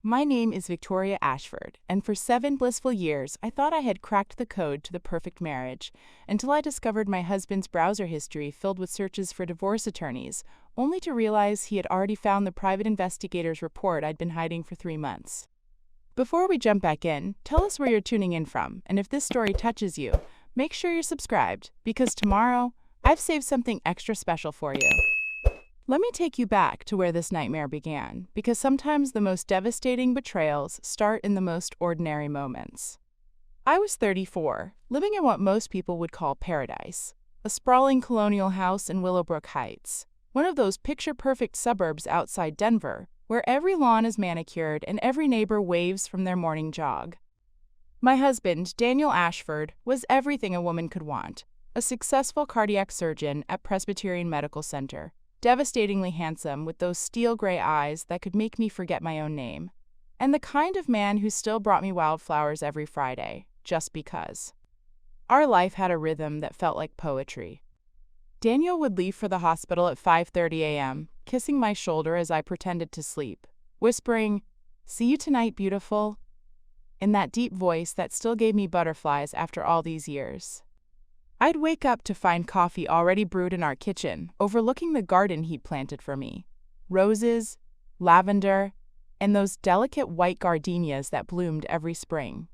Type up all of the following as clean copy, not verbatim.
My name is Victoria Ashford, and for 7 blissful years, I thought I had cracked the code to the perfect marriage, until I discovered my husband's browser history filled with searches for divorce attorneys, only to realize he had already found the private investigator's report I'd been hiding for 3 months. Before we jump back in, tell us where you're tuning in from, and if this story touches you, make sure you're subscribed, because tomorrow, I've saved something extra special for you. Let me take you back to where this nightmare began, because sometimes the most devastating betrayals start in the most ordinary moments. I was 34, living in what most people would call paradise, a sprawling colonial house in Willowbrook Heights, one of those picture-perfect suburbs outside Denver, where every lawn is manicured and every neighbor waves from their morning jog. My husband, Daniel Ashford, was everything a woman could want, a successful cardiac surgeon at Presbyterian Medical Center, devastatingly handsome with those steel-gray eyes that could make me forget my own name, and the kind of man who still brought me wildflowers every Friday, just because. Our life had a rhythm that felt like poetry. Daniel would leave for the hospital at 5:30 a.m., kissing my shoulder as I pretended to sleep, whispering, "See you tonight, beautiful," in that deep voice that still gave me butterflies after all these years. I'd wake up to find coffee already brewed in our kitchen, overlooking the garden he'd planted for me. Roses, lavender, and those delicate white gardenias that bloomed every spring.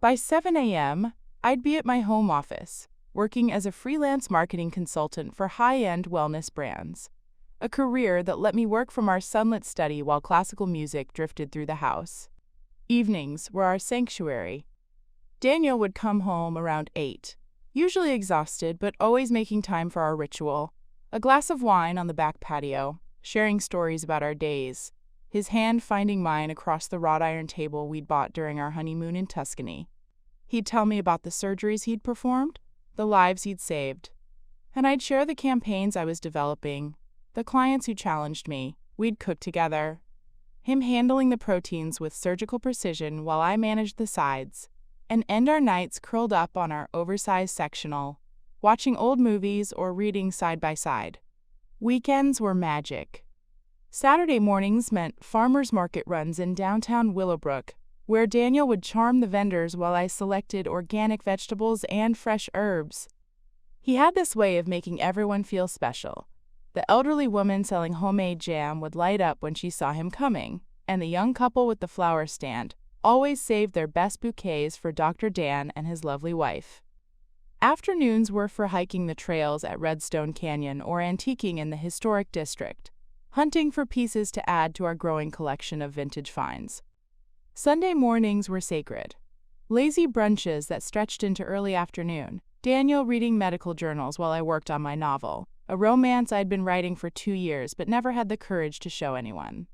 By 7 a.m., I'd be at my home office, working as a freelance marketing consultant for high-end wellness brands, a career that let me work from our sunlit study while classical music drifted through the house. Evenings were our sanctuary. Daniel would come home around 8. Usually exhausted, but always making time for our ritual. A glass of wine on the back patio, sharing stories about our days, his hand finding mine across the wrought iron table we'd bought during our honeymoon in Tuscany. He'd tell me about the surgeries he'd performed, the lives he'd saved, and I'd share the campaigns I was developing, the clients who challenged me. We'd cook together, him handling the proteins with surgical precision while I managed the sides, and end our nights curled up on our oversized sectional, watching old movies or reading side by side. Weekends were magic. Saturday mornings meant farmers market runs in downtown Willowbrook, where Daniel would charm the vendors while I selected organic vegetables and fresh herbs. He had this way of making everyone feel special. The elderly woman selling homemade jam would light up when she saw him coming, and the young couple with the flower stand always saved their best bouquets for Dr. Dan and his lovely wife. Afternoons were for hiking the trails at Redstone Canyon or antiquing in the historic district, hunting for pieces to add to our growing collection of vintage finds. Sunday mornings were sacred. Lazy brunches that stretched into early afternoon, Daniel reading medical journals while I worked on my novel, a romance I'd been writing for 2 years but never had the courage to show anyone.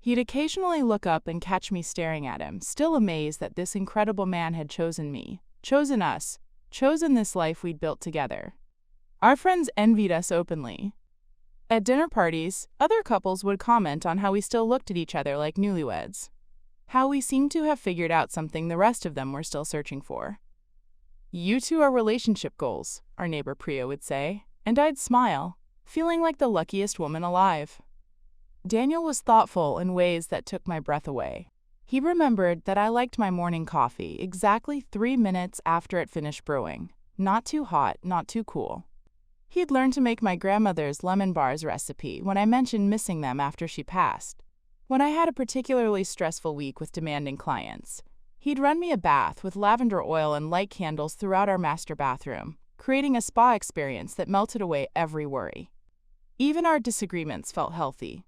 He'd occasionally look up and catch me staring at him, still amazed that this incredible man had chosen me, chosen us, chosen this life we'd built together. Our friends envied us openly. At dinner parties, other couples would comment on how we still looked at each other like newlyweds, how we seemed to have figured out something the rest of them were still searching for. "You two are relationship goals," our neighbor Priya would say, and I'd smile, feeling like the luckiest woman alive. Daniel was thoughtful in ways that took my breath away. He remembered that I liked my morning coffee exactly 3 minutes after it finished brewing. Not too hot, not too cool. He'd learned to make my grandmother's lemon bars recipe when I mentioned missing them after she passed. When I had a particularly stressful week with demanding clients, he'd run me a bath with lavender oil and light candles throughout our master bathroom, creating a spa experience that melted away every worry. Even our disagreements felt healthy.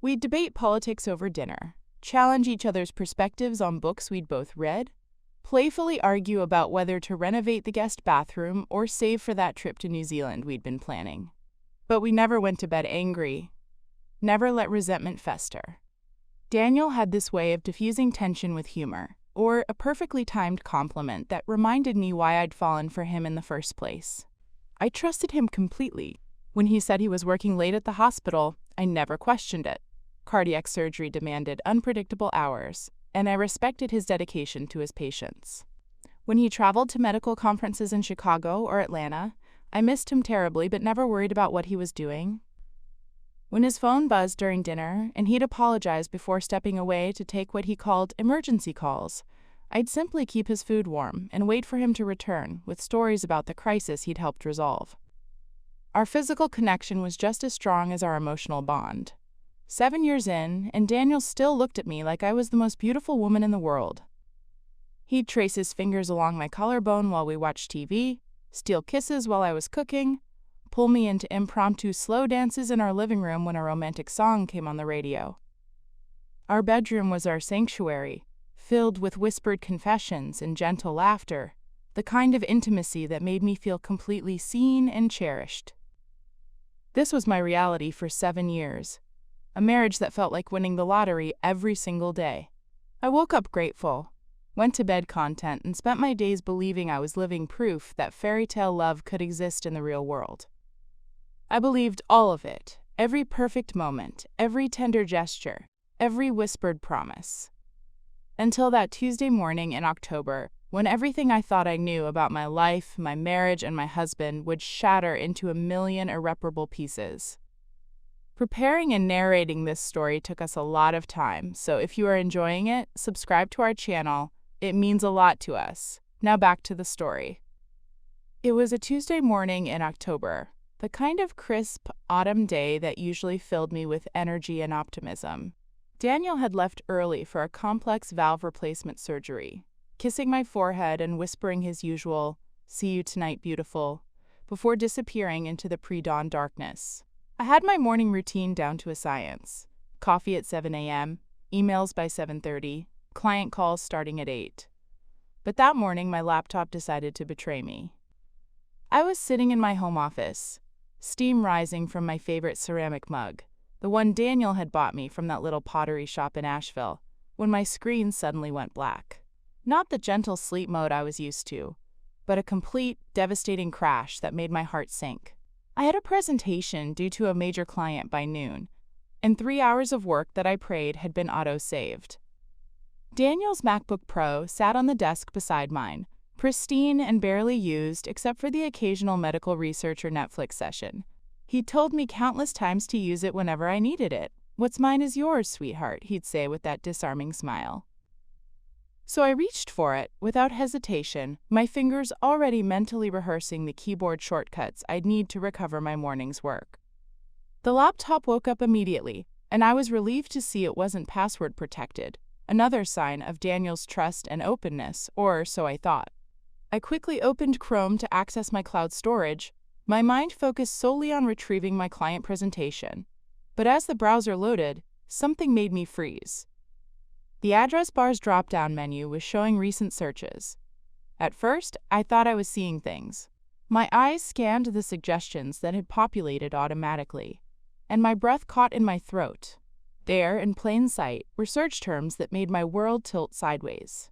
We'd debate politics over dinner, challenge each other's perspectives on books we'd both read, playfully argue about whether to renovate the guest bathroom or save for that trip to New Zealand we'd been planning. But we never went to bed angry, never let resentment fester. Daniel had this way of diffusing tension with humor, or a perfectly timed compliment that reminded me why I'd fallen for him in the first place. I trusted him completely. When he said he was working late at the hospital, I never questioned it. Cardiac surgery demanded unpredictable hours, and I respected his dedication to his patients. When he traveled to medical conferences in Chicago or Atlanta, I missed him terribly but never worried about what he was doing. When his phone buzzed during dinner and he'd apologize before stepping away to take what he called emergency calls, I'd simply keep his food warm and wait for him to return with stories about the crisis he'd helped resolve. Our physical connection was just as strong as our emotional bond. 7 years in, and Daniel still looked at me like I was the most beautiful woman in the world. He'd trace his fingers along my collarbone while we watched TV, steal kisses while I was cooking, pull me into impromptu slow dances in our living room when a romantic song came on the radio. Our bedroom was our sanctuary, filled with whispered confessions and gentle laughter, the kind of intimacy that made me feel completely seen and cherished. This was my reality for 7 years, a marriage that felt like winning the lottery every single day. I woke up grateful, went to bed content, and spent my days believing I was living proof that fairy tale love could exist in the real world. I believed all of it, every perfect moment, every tender gesture, every whispered promise. Until that Tuesday morning in October, when everything I thought I knew about my life, my marriage, and my husband would shatter into a million irreparable pieces. Preparing and narrating this story took us a lot of time, so if you are enjoying it, subscribe to our channel. It means a lot to us. Now back to the story. It was a Tuesday morning in October, the kind of crisp autumn day that usually filled me with energy and optimism. Daniel had left early for a complex valve replacement surgery, kissing my forehead and whispering his usual, "See you tonight, beautiful," before disappearing into the pre-dawn darkness. I had my morning routine down to a science. Coffee at 7 a.m., emails by 7:30, client calls starting at 8. But that morning, my laptop decided to betray me. I was sitting in my home office, steam rising from my favorite ceramic mug, the one Daniel had bought me from that little pottery shop in Asheville, when my screen suddenly went black. Not the gentle sleep mode I was used to, but a complete, devastating crash that made my heart sink. I had a presentation due to a major client by noon, and 3 hours of work that I prayed had been auto-saved. Daniel's MacBook Pro sat on the desk beside mine, pristine and barely used except for the occasional medical research or Netflix session. He'd told me countless times to use it whenever I needed it. "What's mine is yours, sweetheart," he'd say with that disarming smile. So I reached for it, without hesitation, my fingers already mentally rehearsing the keyboard shortcuts I'd need to recover my morning's work. The laptop woke up immediately, and I was relieved to see it wasn't password protected, another sign of Daniel's trust and openness, or so I thought. I quickly opened Chrome to access my cloud storage, my mind focused solely on retrieving my client presentation. But as the browser loaded, something made me freeze. The address bar's drop-down menu was showing recent searches. At first, I thought I was seeing things. My eyes scanned the suggestions that had populated automatically, and my breath caught in my throat. There, in plain sight, were search terms that made my world tilt sideways.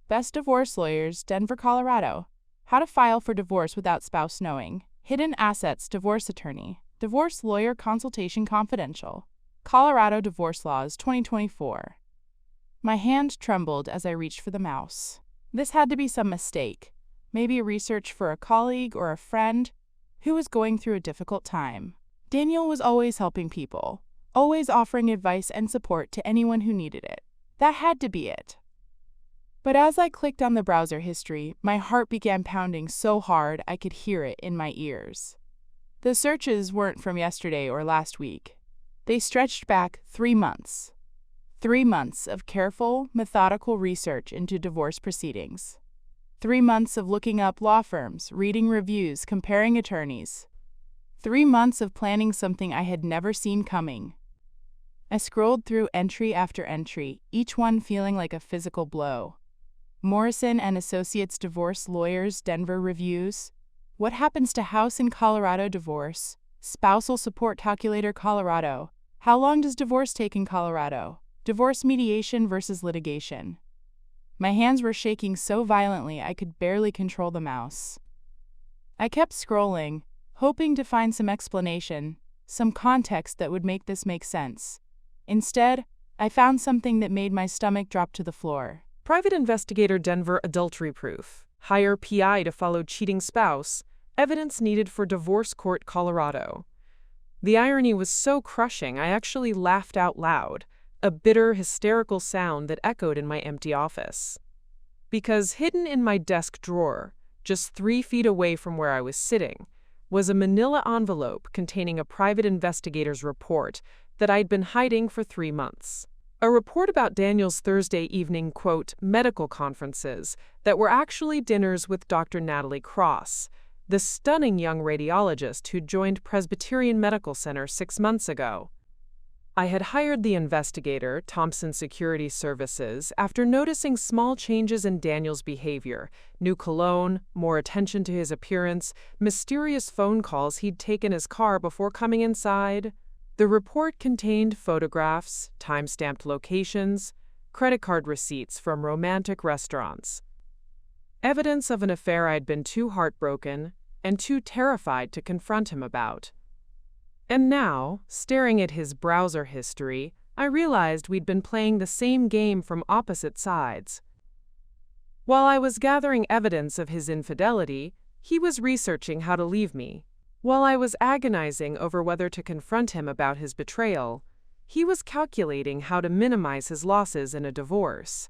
Best divorce lawyers, Denver, Colorado. How to file for divorce without spouse knowing. Hidden assets, divorce attorney. Divorce lawyer consultation confidential. Colorado divorce laws, 2024. My hand trembled as I reached for the mouse. This had to be some mistake. Maybe a research for a colleague or a friend who was going through a difficult time. Daniel was always helping people, always offering advice and support to anyone who needed it. That had to be it. But as I clicked on the browser history, my heart began pounding so hard I could hear it in my ears. The searches weren't from yesterday or last week. They stretched back 3 months. 3 months of careful, methodical research into divorce proceedings. 3 months of looking up law firms, reading reviews, comparing attorneys. 3 months of planning something I had never seen coming. I scrolled through entry after entry, each one feeling like a physical blow. Morrison and Associates Divorce Lawyers Denver Reviews. What happens to house in Colorado divorce? Spousal Support Calculator Colorado. How long does divorce take in Colorado? Divorce mediation versus litigation. My hands were shaking so violently I could barely control the mouse. I kept scrolling, hoping to find some explanation, some context that would make this make sense. Instead, I found something that made my stomach drop to the floor. Private Investigator Denver adultery proof. Hire PI to follow cheating spouse. Evidence needed for divorce court Colorado. The irony was so crushing, I actually laughed out loud, a bitter, hysterical sound that echoed in my empty office. Because hidden in my desk drawer, just 3 feet away from where I was sitting, was a manila envelope containing a private investigator's report that I'd been hiding for 3 months. A report about Daniel's Thursday evening, quote, medical conferences that were actually dinners with Dr. Natalie Cross, the stunning young radiologist who joined Presbyterian Medical Center 6 months ago. I had hired the investigator, Thompson Security Services, after noticing small changes in Daniel's behavior, new cologne, more attention to his appearance, mysterious phone calls he'd taken his car before coming inside. The report contained photographs, time-stamped locations, credit card receipts from romantic restaurants. Evidence of an affair I'd been too heartbroken and too terrified to confront him about. And now, staring at his browser history, I realized we'd been playing the same game from opposite sides. While I was gathering evidence of his infidelity, he was researching how to leave me. While I was agonizing over whether to confront him about his betrayal, he was calculating how to minimize his losses in a divorce.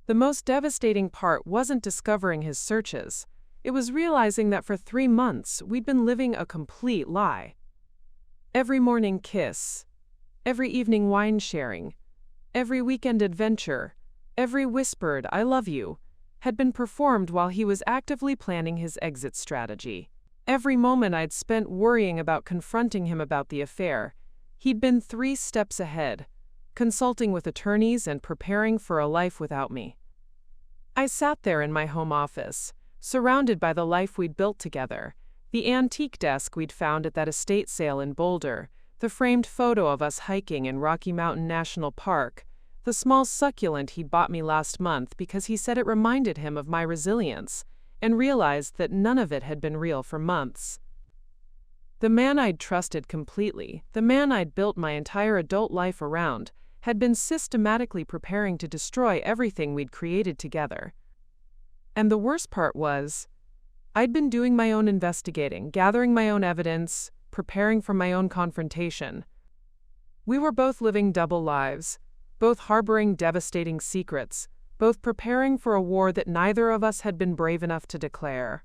The most devastating part wasn't discovering his searches. It was realizing that for 3 months we'd been living a complete lie. Every morning kiss, every evening wine sharing, every weekend adventure, every whispered "I love you" had been performed while he was actively planning his exit strategy. Every moment I'd spent worrying about confronting him about the affair, he'd been 3 steps ahead, consulting with attorneys and preparing for a life without me. I sat there in my home office, surrounded by the life we'd built together. The antique desk we'd found at that estate sale in Boulder, the framed photo of us hiking in Rocky Mountain National Park, the small succulent he'd bought me last month because he said it reminded him of my resilience, and realized that none of it had been real for months. The man I'd trusted completely, the man I'd built my entire adult life around, had been systematically preparing to destroy everything we'd created together. And the worst part was, I'd been doing my own investigating, gathering my own evidence, preparing for my own confrontation. We were both living double lives, both harboring devastating secrets, both preparing for a war that neither of us had been brave enough to declare.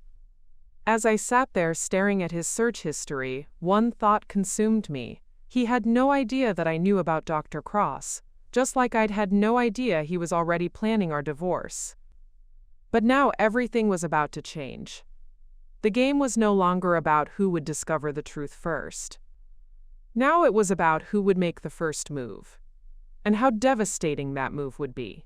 As I sat there staring at his search history, one thought consumed me. He had no idea that I knew about Dr. Cross, just like I'd had no idea he was already planning our divorce. But now everything was about to change. The game was no longer about who would discover the truth first. Now it was about who would make the first move, and how devastating that move would be.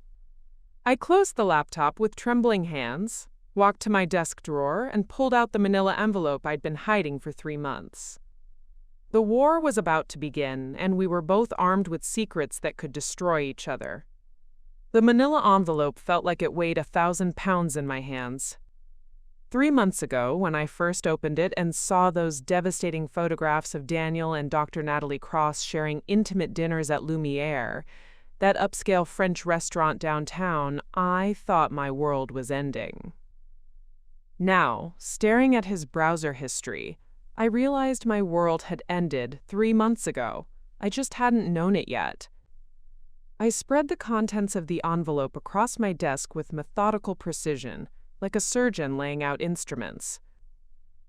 I closed the laptop with trembling hands, walked to my desk drawer, and pulled out the manila envelope I'd been hiding for 3 months. The war was about to begin, and we were both armed with secrets that could destroy each other. The manila envelope felt like it weighed 1,000 pounds in my hands. 3 months ago, when I first opened it and saw those devastating photographs of Daniel and Dr. Natalie Cross sharing intimate dinners at Lumiere, that upscale French restaurant downtown, I thought my world was ending. Now, staring at his browser history, I realized my world had ended 3 months ago. I just hadn't known it yet. I spread the contents of the envelope across my desk with methodical precision, like a surgeon laying out instruments.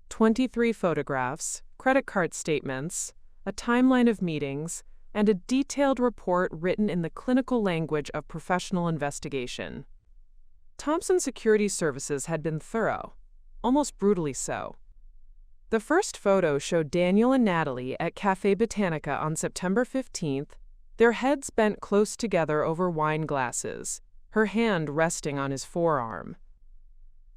23 photographs, credit card statements, a timeline of meetings, and a detailed report written in the clinical language of professional investigation. Thompson Security Services had been thorough, almost brutally so. The first photo showed Daniel and Natalie at Cafe Botanica on September 15th, their heads bent close together over wine glasses, her hand resting on his forearm.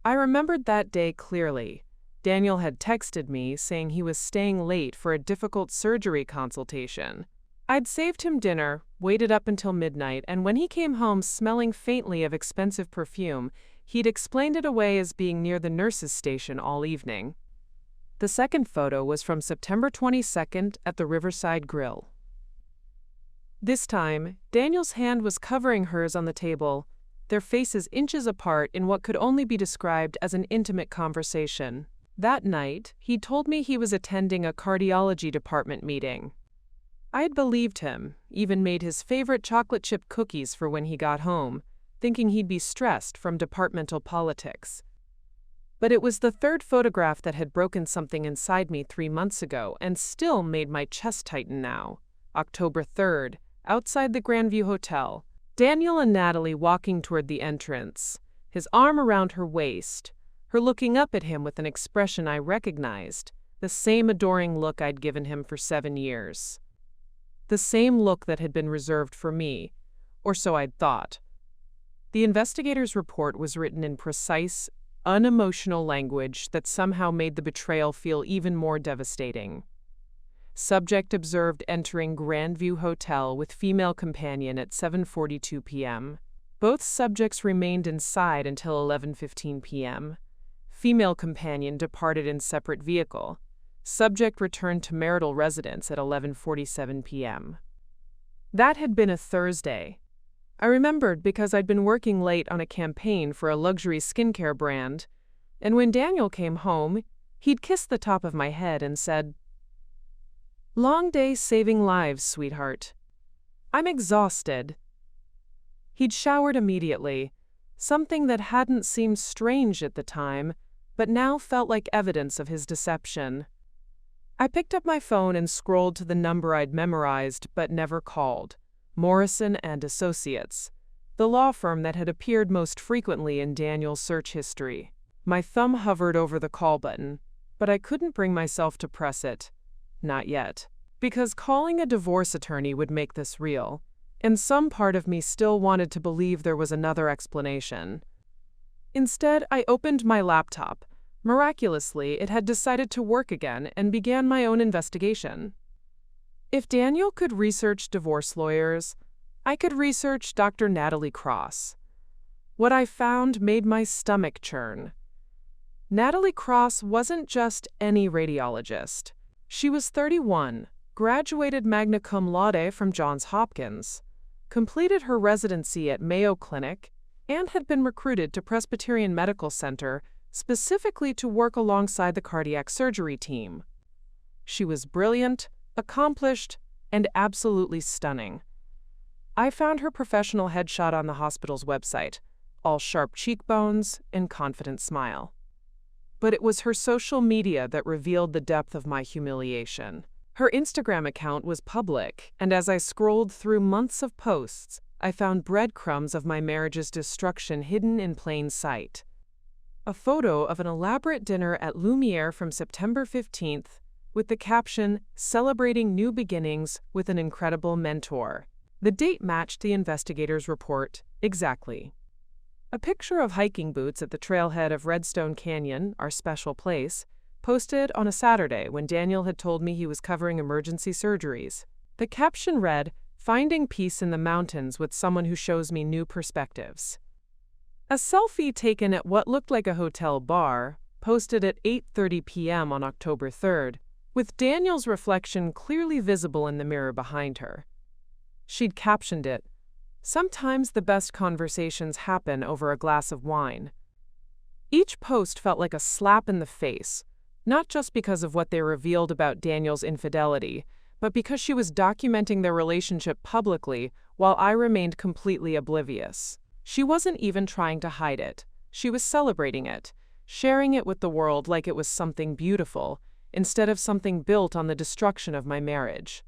I remembered that day clearly. Daniel had texted me saying he was staying late for a difficult surgery consultation. I'd saved him dinner, waited up until midnight, and when he came home smelling faintly of expensive perfume, he'd explained it away as being near the nurse's station all evening. The second photo was from September 22nd at the Riverside Grill. This time, Daniel's hand was covering hers on the table, their faces inches apart in what could only be described as an intimate conversation. That night, he told me he was attending a cardiology department meeting. I had believed him, even made his favorite chocolate chip cookies for when he got home, thinking he'd be stressed from departmental politics. But it was the third photograph that had broken something inside me 3 months ago and still made my chest tighten now. October 3rd, outside the Grandview Hotel, Daniel and Natalie walking toward the entrance, his arm around her waist, her looking up at him with an expression I recognized, the same adoring look I'd given him for 7 years. The same look that had been reserved for me, or so I'd thought. The investigator's report was written in precise, unemotional language that somehow made the betrayal feel even more devastating. Subject observed entering Grandview Hotel with female companion at 7:42 p.m. Both subjects remained inside until 11:15 p.m. Female companion departed in separate vehicle. Subject returned to marital residence at 11:47 p.m. That had been a Thursday. I remembered because I'd been working late on a campaign for a luxury skincare brand, and when Daniel came home, he'd kissed the top of my head and said, "Long day saving lives, sweetheart. I'm exhausted." He'd showered immediately, something that hadn't seemed strange at the time, but now felt like evidence of his deception. I picked up my phone and scrolled to the number I'd memorized but never called. Morrison and Associates, the law firm that had appeared most frequently in Daniel's search history. My thumb hovered over the call button, but I couldn't bring myself to press it. Not yet. Because calling a divorce attorney would make this real, and some part of me still wanted to believe there was another explanation. Instead, I opened my laptop. Miraculously, it had decided to work again and began my own investigation. If Daniel could research divorce lawyers, I could research Dr. Natalie Cross. What I found made my stomach churn. Natalie Cross wasn't just any radiologist. She was 31, graduated magna cum laude from Johns Hopkins, completed her residency at Mayo Clinic, and had been recruited to Presbyterian Medical Center specifically to work alongside the cardiac surgery team. She was brilliant, accomplished, and absolutely stunning. I found her professional headshot on the hospital's website, all sharp cheekbones and confident smile. But it was her social media that revealed the depth of my humiliation. Her Instagram account was public, and as I scrolled through months of posts, I found breadcrumbs of my marriage's destruction hidden in plain sight. A photo of an elaborate dinner at Lumiere from September 15th, with the caption, "Celebrating New Beginnings with an Incredible Mentor." The date matched the investigator's report exactly. A picture of hiking boots at the trailhead of Redstone Canyon, our special place, posted on a Saturday when Daniel had told me he was covering emergency surgeries. The caption read, "Finding peace in the mountains with someone who shows me new perspectives." A selfie taken at what looked like a hotel bar, posted at 8:30 p.m. on October 3rd, with Daniel's reflection clearly visible in the mirror behind her. She'd captioned it, "Sometimes the best conversations happen over a glass of wine." Each post felt like a slap in the face, not just because of what they revealed about Daniel's infidelity, but because she was documenting their relationship publicly while I remained completely oblivious. She wasn't even trying to hide it. She was celebrating it, sharing it with the world like it was something beautiful, instead of something built on the destruction of my marriage.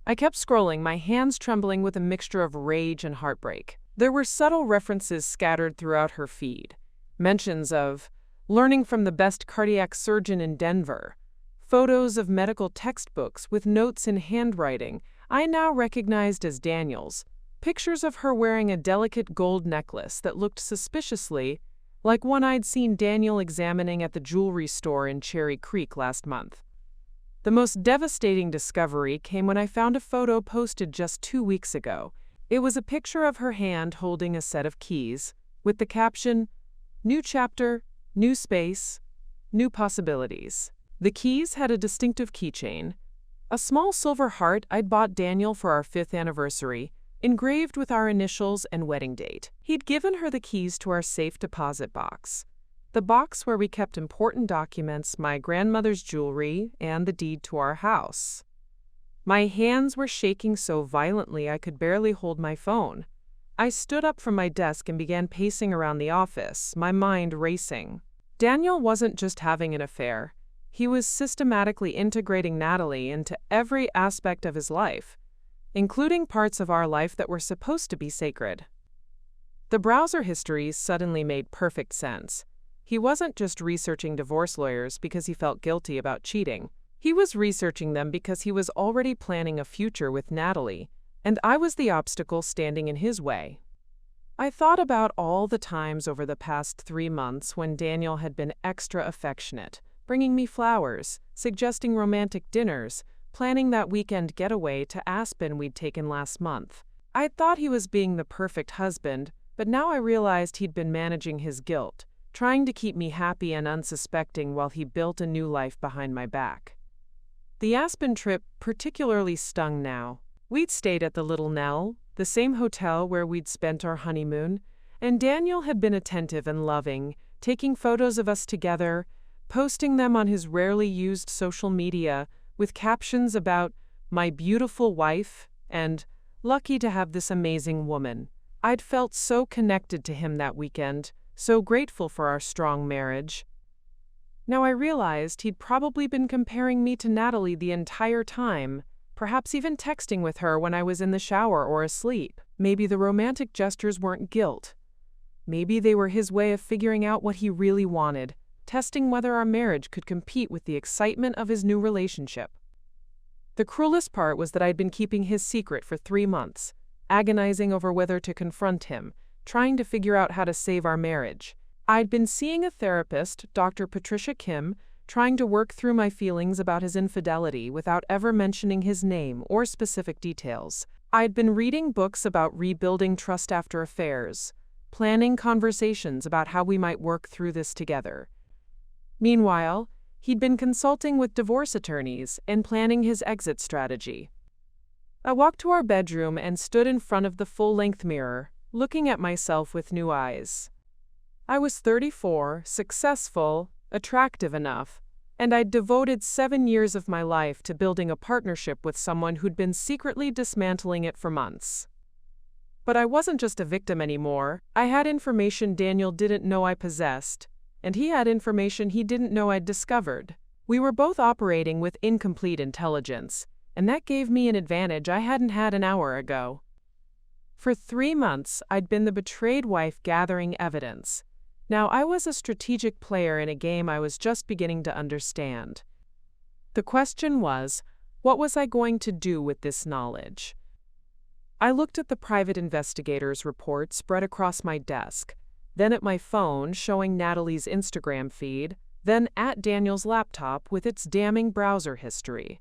I kept scrolling, my hands trembling with a mixture of rage and heartbreak. There were subtle references scattered throughout her feed. Mentions of learning from the best cardiac surgeon in Denver, photos of medical textbooks with notes in handwriting I now recognized as Daniel's, pictures of her wearing a delicate gold necklace that looked suspiciously like one I'd seen Daniel examining at the jewelry store in Cherry Creek last month. The most devastating discovery came when I found a photo posted just 2 weeks ago. It was a picture of her hand holding a set of keys, with the caption, "New chapter, new space, new possibilities." The keys had a distinctive keychain, a small silver heart I'd bought Daniel for our 5th anniversary, engraved with our initials and wedding date. He'd given her the keys to our safe deposit box. The box where we kept important documents, my grandmother's jewelry, and the deed to our house. My hands were shaking so violently I could barely hold my phone. I stood up from my desk and began pacing around the office, my mind racing. Daniel wasn't just having an affair. He was systematically integrating Natalie into every aspect of his life, including parts of our life that were supposed to be sacred. The browser histories suddenly made perfect sense. He wasn't just researching divorce lawyers because he felt guilty about cheating. He was researching them because he was already planning a future with Natalie, and I was the obstacle standing in his way. I thought about all the times over the past 3 months when Daniel had been extra affectionate, bringing me flowers, suggesting romantic dinners, planning that weekend getaway to Aspen we'd taken last month. I thought he was being the perfect husband, but now I realized he'd been managing his guilt, trying to keep me happy and unsuspecting while he built a new life behind my back. The Aspen trip particularly stung now. We'd stayed at the Little Nell, the same hotel where we'd spent our honeymoon, and Daniel had been attentive and loving, taking photos of us together, posting them on his rarely used social media with captions about "my beautiful wife" and "lucky to have this amazing woman." I'd felt so connected to him that weekend, so grateful for our strong marriage. Now I realized he'd probably been comparing me to Natalie the entire time, perhaps even texting with her when I was in the shower or asleep. Maybe the romantic gestures weren't guilt. Maybe they were his way of figuring out what he really wanted, testing whether our marriage could compete with the excitement of his new relationship. The cruelest part was that I'd been keeping his secret for 3 months, agonizing over whether to confront him, trying to figure out how to save our marriage. I'd been seeing a therapist, Dr. Patricia Kim, trying to work through my feelings about his infidelity without ever mentioning his name or specific details. I'd been reading books about rebuilding trust after affairs, planning conversations about how we might work through this together. Meanwhile, he'd been consulting with divorce attorneys and planning his exit strategy. I walked to our bedroom and stood in front of the full-length mirror, looking at myself with new eyes. I was 34, successful, attractive enough, and I'd devoted 7 years of my life to building a partnership with someone who'd been secretly dismantling it for months. But I wasn't just a victim anymore. I had information Daniel didn't know I possessed, and he had information he didn't know I'd discovered. We were both operating with incomplete intelligence, and that gave me an advantage I hadn't had an hour ago. For 3 months, I'd been the betrayed wife gathering evidence. Now I was a strategic player in a game I was just beginning to understand. The question was, what was I going to do with this knowledge? I looked at the private investigator's report spread across my desk, then at my phone showing Natalie's Instagram feed, then at Daniel's laptop with its damning browser history.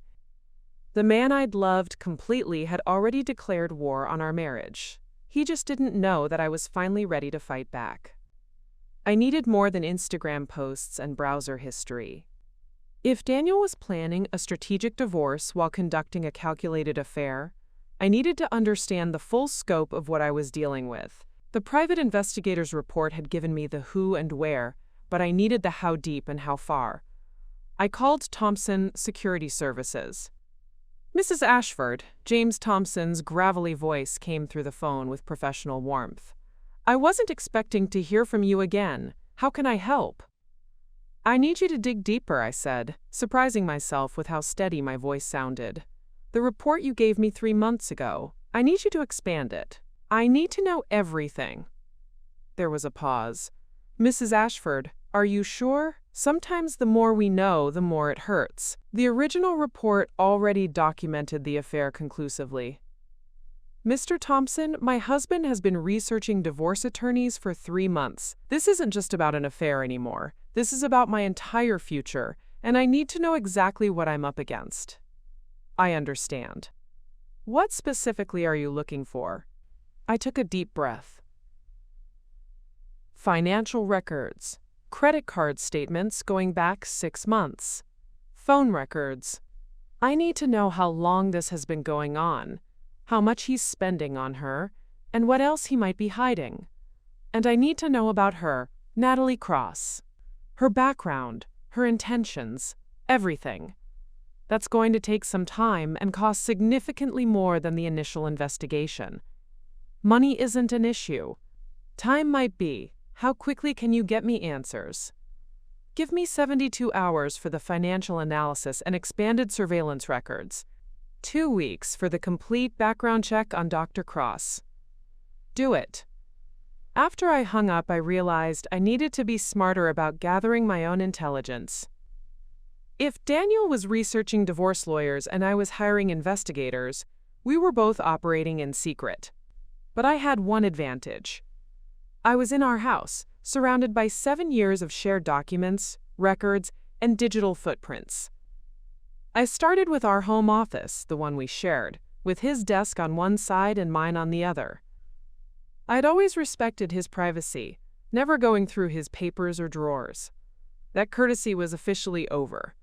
The man I'd loved completely had already declared war on our marriage. He just didn't know that I was finally ready to fight back. I needed more than Instagram posts and browser history. If Daniel was planning a strategic divorce while conducting a calculated affair, I needed to understand the full scope of what I was dealing with. The private investigator's report had given me the who and where, but I needed the how deep and how far. I called Thompson Security Services. "Mrs. Ashford," James Thompson's gravelly voice came through the phone with professional warmth. "I wasn't expecting to hear from you again. How can I help?" "I need you to dig deeper," I said, surprising myself with how steady my voice sounded. "The report you gave me 3 months ago, I need you to expand it. I need to know everything." There was a pause. "Mrs. Ashford, are you sure? Sometimes the more we know, the more it hurts. The original report already documented the affair conclusively." "Mr. Thompson, my husband has been researching divorce attorneys for 3 months. This isn't just about an affair anymore. This is about my entire future, and I need to know exactly what I'm up against." "I understand. What specifically are you looking for?" I took a deep breath. "Financial records, credit card statements going back 6 months, phone records. I need to know how long this has been going on, how much he's spending on her, and what else he might be hiding. And I need to know about her, Natalie Cross." Her background, her intentions, everything. That's going to take some time and cost significantly more than the initial investigation. Money isn't an issue. Time might be. How quickly can you get me answers? Give me 72 hours for the financial analysis and expanded surveillance records. 2 weeks for the complete background check on Dr. Cross. Do it. After I hung up, I realized I needed to be smarter about gathering my own intelligence. If Daniel was researching divorce lawyers and I was hiring investigators, we were both operating in secret. But I had one advantage. I was in our house, surrounded by 7 years of shared documents, records, and digital footprints. I started with our home office, the one we shared, with his desk on one side and mine on the other. I'd always respected his privacy, never going through his papers or drawers. That courtesy was officially over.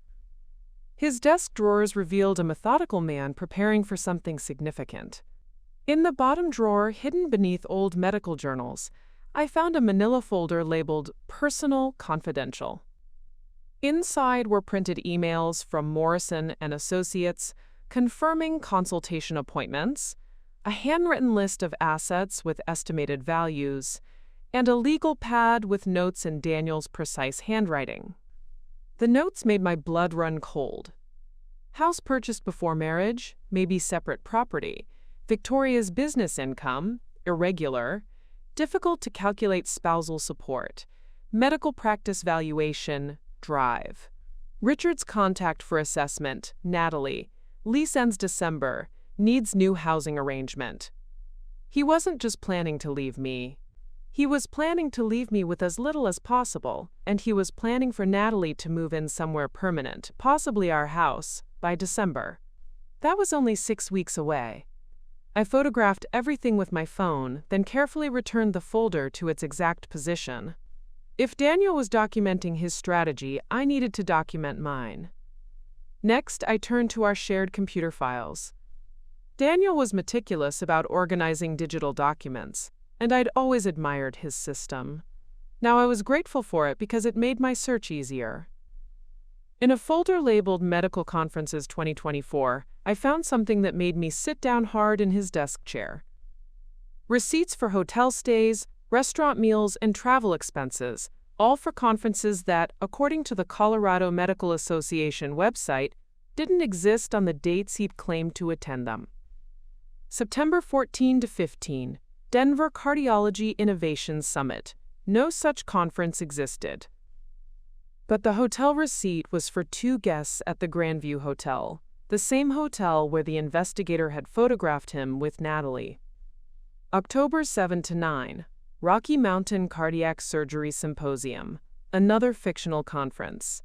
His desk drawers revealed a methodical man preparing for something significant. In the bottom drawer, hidden beneath old medical journals, I found a manila folder labeled Personal Confidential. Inside were printed emails from Morrison and Associates confirming consultation appointments, a handwritten list of assets with estimated values, and a legal pad with notes in Daniel's precise handwriting. The notes made my blood run cold. House purchased before marriage, maybe separate property, Victoria's business income, irregular, difficult to calculate spousal support, medical practice valuation, drive. Richard's contact for assessment, Natalie, lease ends December, needs new housing arrangement. He wasn't just planning to leave me. He was planning to leave me with as little as possible, and he was planning for Natalie to move in somewhere permanent, possibly our house, by December. That was only 6 weeks away. I photographed everything with my phone, then carefully returned the folder to its exact position. If Daniel was documenting his strategy, I needed to document mine. Next, I turned to our shared computer files. Daniel was meticulous about organizing digital documents, and I'd always admired his system. Now I was grateful for it because it made my search easier. In a folder labeled Medical Conferences 2024, I found something that made me sit down hard in his desk chair. Receipts for hotel stays, restaurant meals, and travel expenses, all for conferences that, according to the Colorado Medical Association website, didn't exist on the dates he'd claimed to attend them. September 14 to 15, Denver Cardiology Innovation Summit. No such conference existed. But the hotel receipt was for 2 guests at the Grandview Hotel, the same hotel where the investigator had photographed him with Natalie. October 7 to 9, Rocky Mountain Cardiac Surgery Symposium, another fictional conference.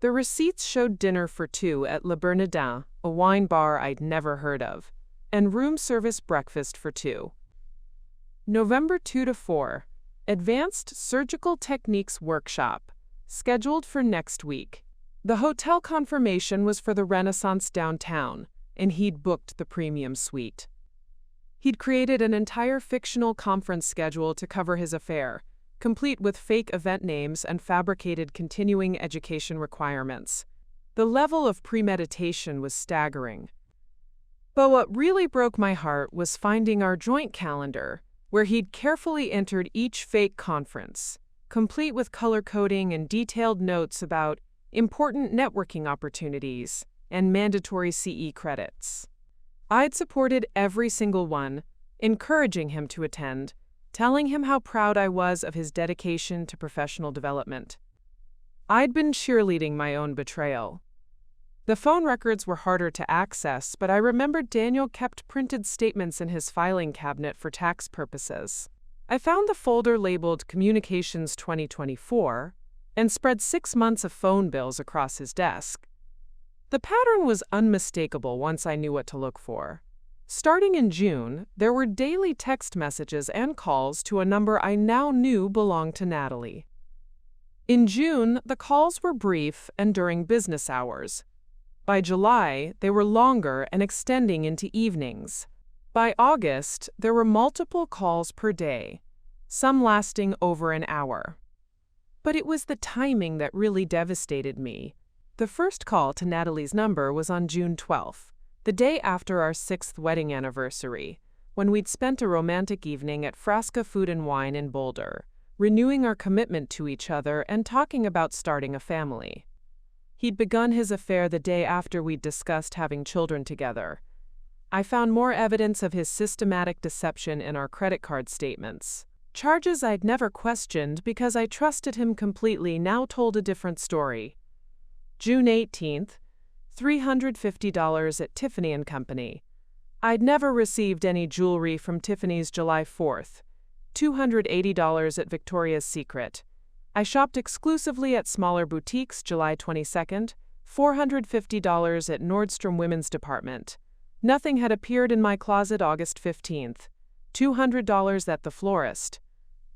The receipts showed dinner for 2 at Le Bernardin, a wine bar I'd never heard of, and room service breakfast for 2. November 2 to 4, Advanced Surgical Techniques Workshop, scheduled for next week. The hotel confirmation was for the Renaissance downtown, and he'd booked the premium suite. He'd created an entire fictional conference schedule to cover his affair, complete with fake event names and fabricated continuing education requirements. The level of premeditation was staggering. But what really broke my heart was finding our joint calendar, where he'd carefully entered each fake conference, complete with color coding and detailed notes about important networking opportunities and mandatory CE credits. I'd supported every single one, encouraging him to attend, telling him how proud I was of his dedication to professional development. I'd been cheerleading my own betrayal. The phone records were harder to access, but I remembered Daniel kept printed statements in his filing cabinet for tax purposes. I found the folder labeled Communications 2024 and spread 6 months of phone bills across his desk. The pattern was unmistakable once I knew what to look for. Starting in June, there were daily text messages and calls to a number I now knew belonged to Natalie. In June, the calls were brief and during business hours. By July, they were longer and extending into evenings. By August, there were multiple calls per day, some lasting over an hour. But it was the timing that really devastated me. The first call to Natalie's number was on June 12th, the day after our 6th wedding anniversary, when we'd spent a romantic evening at Frasca Food and Wine in Boulder, renewing our commitment to each other and talking about starting a family. He'd begun his affair the day after we'd discussed having children together. I found more evidence of his systematic deception in our credit card statements. Charges I'd never questioned because I trusted him completely now told a different story. June 18th, $350 at Tiffany & Company. I'd never received any jewelry from Tiffany's July 4th. $280 at Victoria's Secret. I shopped exclusively at smaller boutiques July 22nd, $450 at Nordstrom Women's Department. Nothing had appeared in my closet August 15th. $200 at the florist.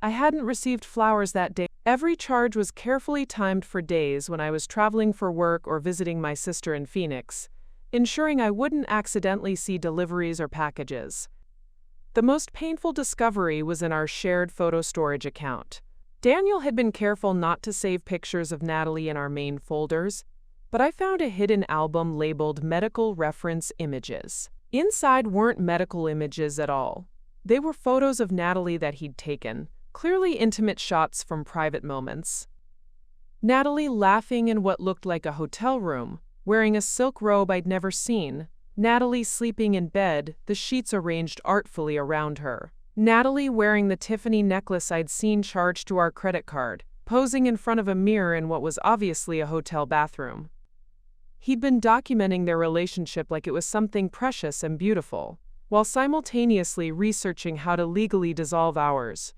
I hadn't received flowers that day. Every charge was carefully timed for days when I was traveling for work or visiting my sister in Phoenix, ensuring I wouldn't accidentally see deliveries or packages. The most painful discovery was in our shared photo storage account. Daniel had been careful not to save pictures of Natalie in our main folders, but I found a hidden album labeled Medical Reference Images. Inside weren't medical images at all. They were photos of Natalie that he'd taken, clearly intimate shots from private moments. Natalie laughing in what looked like a hotel room, wearing a silk robe I'd never seen. Natalie sleeping in bed, the sheets arranged artfully around her. Natalie wearing the Tiffany necklace I'd seen charged to our credit card, posing in front of a mirror in what was obviously a hotel bathroom. He'd been documenting their relationship like it was something precious and beautiful, while simultaneously researching how to legally dissolve ours.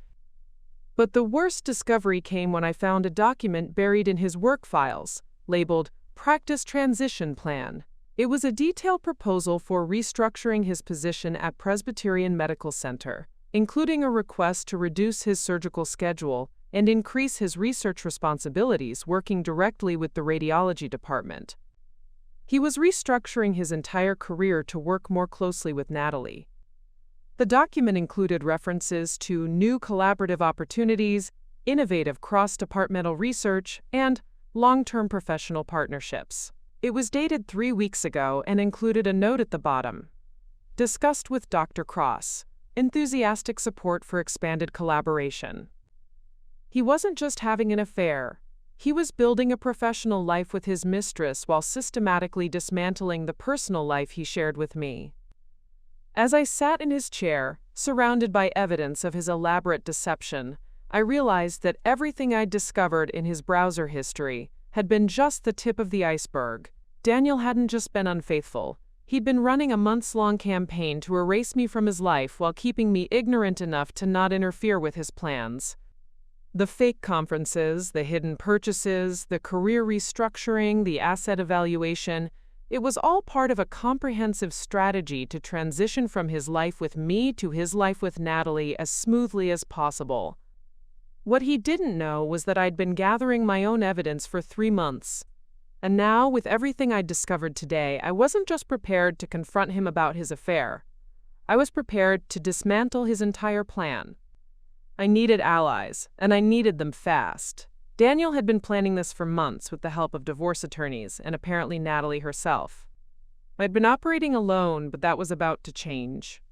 But the worst discovery came when I found a document buried in his work files, labeled Practice Transition Plan. It was a detailed proposal for restructuring his position at Presbyterian Medical Center, including a request to reduce his surgical schedule and increase his research responsibilities working directly with the radiology department. He was restructuring his entire career to work more closely with Natalie. The document included references to new collaborative opportunities, innovative cross-departmental research, and long-term professional partnerships. It was dated 3 weeks ago and included a note at the bottom. Discussed with Dr. Cross. Enthusiastic support for expanded collaboration. He wasn't just having an affair. He was building a professional life with his mistress while systematically dismantling the personal life he shared with me. As I sat in his chair, surrounded by evidence of his elaborate deception, I realized that everything I'd discovered in his browser history had been just the tip of the iceberg. Daniel hadn't just been unfaithful. He'd been running a months-long campaign to erase me from his life while keeping me ignorant enough to not interfere with his plans. The fake conferences, the hidden purchases, the career restructuring, the asset evaluation, it was all part of a comprehensive strategy to transition from his life with me to his life with Natalie as smoothly as possible. What he didn't know was that I'd been gathering my own evidence for 3 months. And now, with everything I'd discovered today, I wasn't just prepared to confront him about his affair. I was prepared to dismantle his entire plan. I needed allies, and I needed them fast. Daniel had been planning this for months with the help of divorce attorneys and apparently Natalie herself. I'd been operating alone, but that was about to change.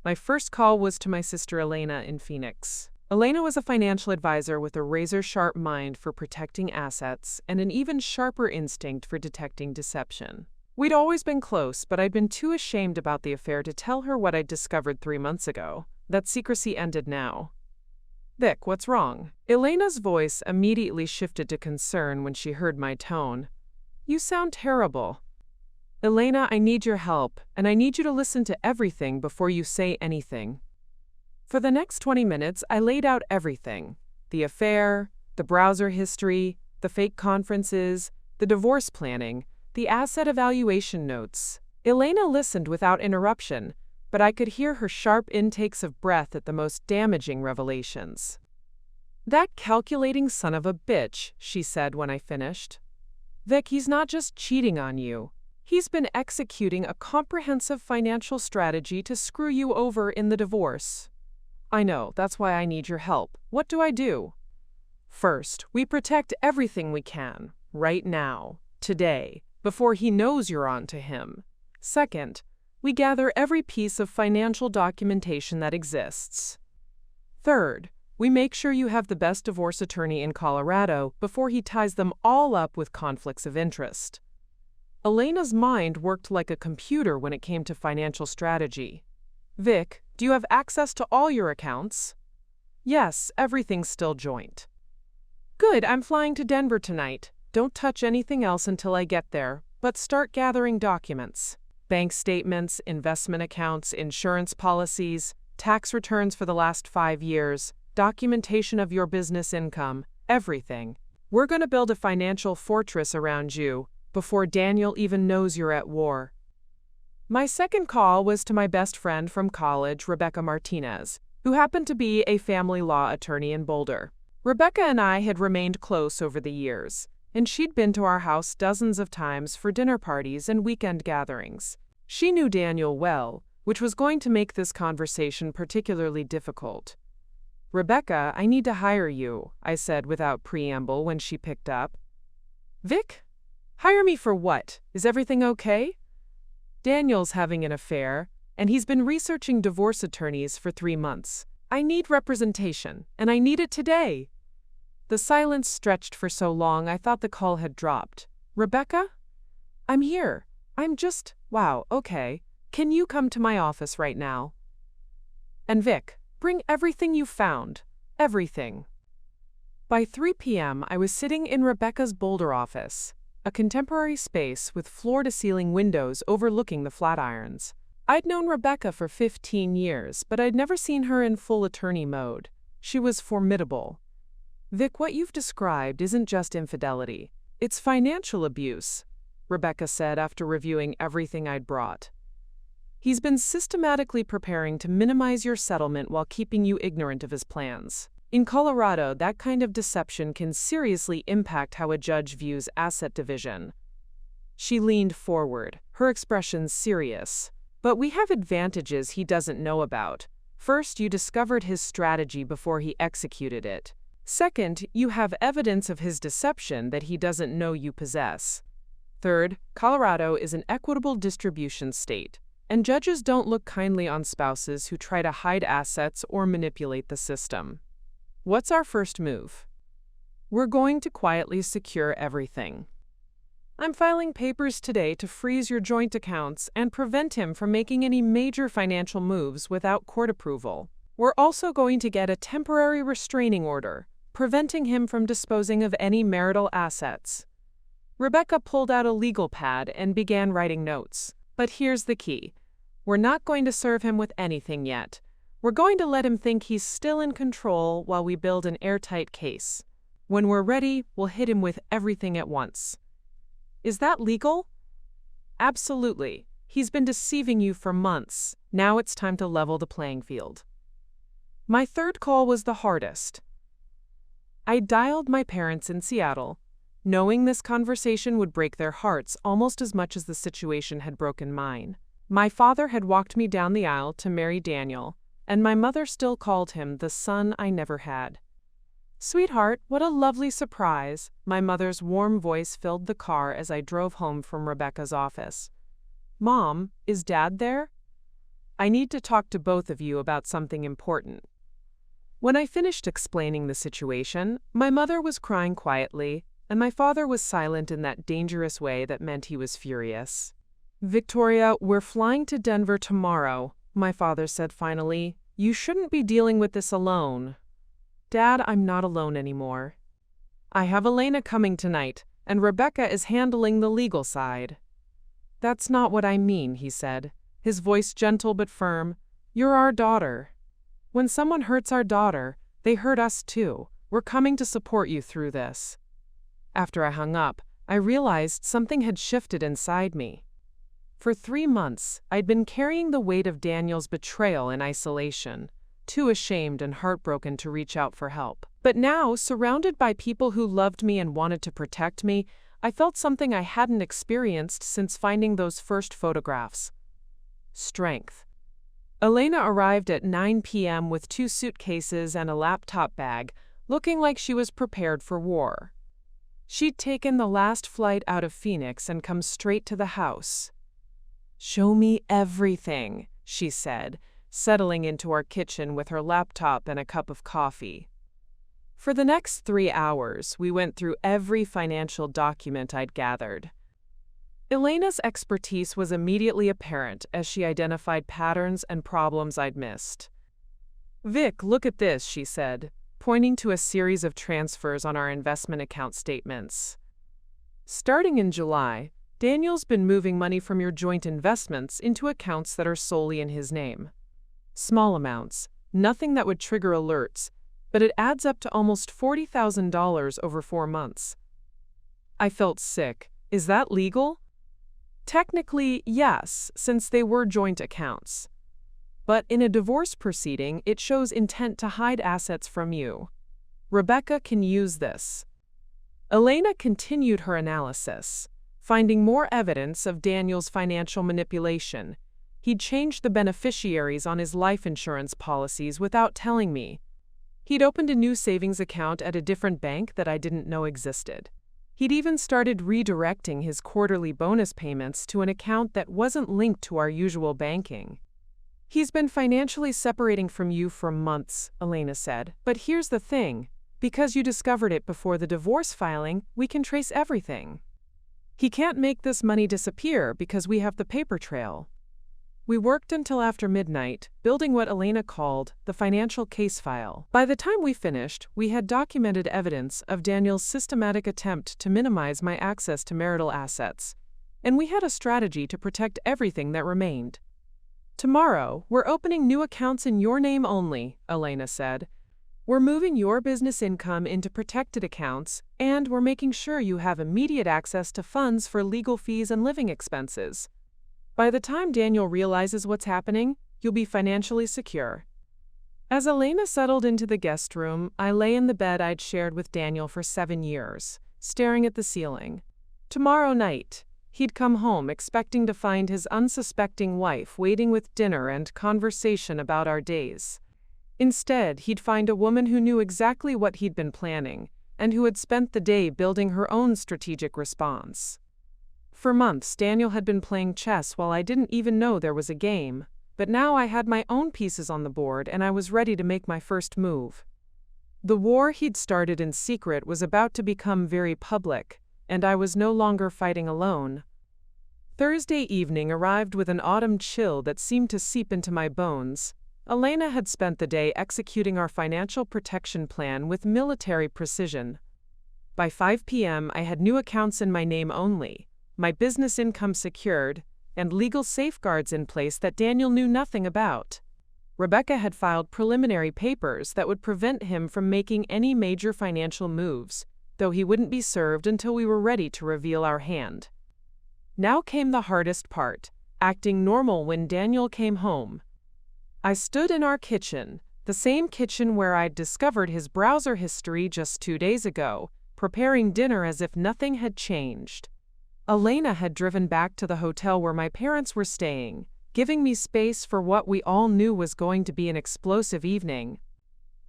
My first call was to my sister Elena in Phoenix. Elena was a financial advisor with a razor-sharp mind for protecting assets and an even sharper instinct for detecting deception. We'd always been close, but I'd been too ashamed about the affair to tell her what I'd discovered 3 months ago. That secrecy ended now. Vic, what's wrong? Elena's voice immediately shifted to concern when she heard my tone. You sound terrible. Elena, I need your help, and I need you to listen to everything before you say anything. For the next 20 minutes, I laid out everything. The affair, the browser history, the fake conferences, the divorce planning, the asset evaluation notes. Elena listened without interruption, but I could hear her sharp intakes of breath at the most damaging revelations. That calculating son of a bitch, she said when I finished. Vic, he's not just cheating on you. He's been executing a comprehensive financial strategy to screw you over in the divorce. I know, that's why I need your help. What do I do? First, we protect everything we can, right now, today, before he knows you're on to him. Second, we gather every piece of financial documentation that exists. Third, we make sure you have the best divorce attorney in Colorado before he ties them all up with conflicts of interest. Elena's mind worked like a computer when it came to financial strategy. Vic, do you have access to all your accounts? Yes, everything's still joint. Good, I'm flying to Denver tonight. Don't touch anything else until I get there, but start gathering documents. Bank statements, investment accounts, insurance policies, tax returns for the last 5 years, documentation of your business income, everything. We're going to build a financial fortress around you before Daniel even knows you're at war. My second call was to my best friend from college, Rebecca Martinez, who happened to be a family law attorney in Boulder. Rebecca and I had remained close over the years, and she'd been to our house dozens of times for dinner parties and weekend gatherings. She knew Daniel well, which was going to make this conversation particularly difficult. Rebecca, I need to hire you, I said without preamble when she picked up. Vic? Hire me for what? Is everything okay? Daniel's having an affair, and he's been researching divorce attorneys for 3 months. I need representation, and I need it today. The silence stretched for so long I thought the call had dropped. Rebecca? I'm here. Wow, okay. Can you come to my office right now? And Vic, bring everything you found. Everything. By 3 p.m., I was sitting in Rebecca's Boulder office, a contemporary space with floor-to-ceiling windows overlooking the Flatirons. I'd known Rebecca for 15 years, but I'd never seen her in full attorney mode. She was formidable. Vic, what you've described isn't just infidelity. It's financial abuse, Rebecca said after reviewing everything I'd brought. He's been systematically preparing to minimize your settlement while keeping you ignorant of his plans. In Colorado, that kind of deception can seriously impact how a judge views asset division. She leaned forward, her expression serious. But we have advantages he doesn't know about. First, you discovered his strategy before he executed it. Second, you have evidence of his deception that he doesn't know you possess. Third, Colorado is an equitable distribution state, and judges don't look kindly on spouses who try to hide assets or manipulate the system. What's our first move? We're going to quietly secure everything. I'm filing papers today to freeze your joint accounts and prevent him from making any major financial moves without court approval. We're also going to get a temporary restraining order, preventing him from disposing of any marital assets. Rebecca pulled out a legal pad and began writing notes. But here's the key. We're not going to serve him with anything yet. We're going to let him think he's still in control while we build an airtight case. When we're ready, we'll hit him with everything at once. Is that legal? Absolutely. He's been deceiving you for months. Now it's time to level the playing field. My third call was the hardest. I dialed my parents in Seattle, knowing this conversation would break their hearts almost as much as the situation had broken mine. My father had walked me down the aisle to marry Daniel, and my mother still called him the son I never had. Sweetheart, what a lovely surprise. My mother's warm voice filled the car as I drove home from Rebecca's office. Mom, is Dad there? I need to talk to both of you about something important. When I finished explaining the situation, my mother was crying quietly, and my father was silent in that dangerous way that meant he was furious. Victoria, we're flying to Denver tomorrow, my father said finally. You shouldn't be dealing with this alone. Dad, I'm not alone anymore. I have Elena coming tonight, and Rebecca is handling the legal side. That's not what I mean, he said, his voice gentle but firm. You're our daughter. When someone hurts our daughter, they hurt us too. We're coming to support you through this. After I hung up, I realized something had shifted inside me. For 3 months, I'd been carrying the weight of Daniel's betrayal in isolation, too ashamed and heartbroken to reach out for help. But now, surrounded by people who loved me and wanted to protect me, I felt something I hadn't experienced since finding those first photographs. Strength. Elena arrived at 9 p.m. with 2 suitcases and a laptop bag, looking like she was prepared for war. She'd taken the last flight out of Phoenix and come straight to the house. "Show me everything," she said, settling into our kitchen with her laptop and a cup of coffee. For the next 3 hours, we went through every financial document I'd gathered. Elena's expertise was immediately apparent as she identified patterns and problems I'd missed. "Vic, look at this," she said, pointing to a series of transfers on our investment account statements. "Starting in July, Daniel's been moving money from your joint investments into accounts that are solely in his name. Small amounts, nothing that would trigger alerts, but it adds up to almost $40,000 over 4 months." I felt sick. Is that legal? Technically, yes, since they were joint accounts. But in a divorce proceeding, it shows intent to hide assets from you. Rebecca can use this. Elena continued her analysis, finding more evidence of Daniel's financial manipulation. He'd changed the beneficiaries on his life insurance policies without telling me. He'd opened a new savings account at a different bank that I didn't know existed. He'd even started redirecting his quarterly bonus payments to an account that wasn't linked to our usual banking. "He's been financially separating from you for months," Elena said. "But here's the thing. Because you discovered it before the divorce filing, we can trace everything. He can't make this money disappear because we have the paper trail." We worked until after midnight, building what Elena called the financial case file. By the time we finished, we had documented evidence of Daniel's systematic attempt to minimize my access to marital assets, and we had a strategy to protect everything that remained. "Tomorrow, we're opening new accounts in your name only," Elena said. "We're moving your business income into protected accounts, and we're making sure you have immediate access to funds for legal fees and living expenses. By the time Daniel realizes what's happening, you'll be financially secure." As Elena settled into the guest room, I lay in the bed I'd shared with Daniel for 7 years, staring at the ceiling. Tomorrow night, he'd come home expecting to find his unsuspecting wife waiting with dinner and conversation about our days. Instead, he'd find a woman who knew exactly what he'd been planning, and who had spent the day building her own strategic response. For months, Daniel had been playing chess while I didn't even know there was a game, but now I had my own pieces on the board and I was ready to make my first move. The war he'd started in secret was about to become very public, and I was no longer fighting alone. Thursday evening arrived with an autumn chill that seemed to seep into my bones. Elena had spent the day executing our financial protection plan with military precision. By 5 p.m., I had new accounts in my name only, my business income secured, and legal safeguards in place that Daniel knew nothing about. Rebecca had filed preliminary papers that would prevent him from making any major financial moves, though he wouldn't be served until we were ready to reveal our hand. Now came the hardest part, acting normal when Daniel came home. I stood in our kitchen, the same kitchen where I'd discovered his browser history just 2 days ago, preparing dinner as if nothing had changed. Elena had driven back to the hotel where my parents were staying, giving me space for what we all knew was going to be an explosive evening.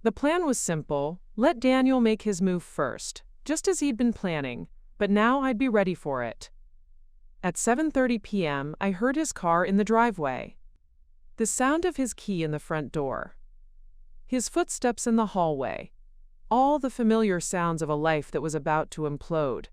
The plan was simple: let Daniel make his move first, just as he'd been planning, but now I'd be ready for it. At 7:30 p.m., I heard his car in the driveway. The sound of his key in the front door. His footsteps in the hallway. All the familiar sounds of a life that was about to implode.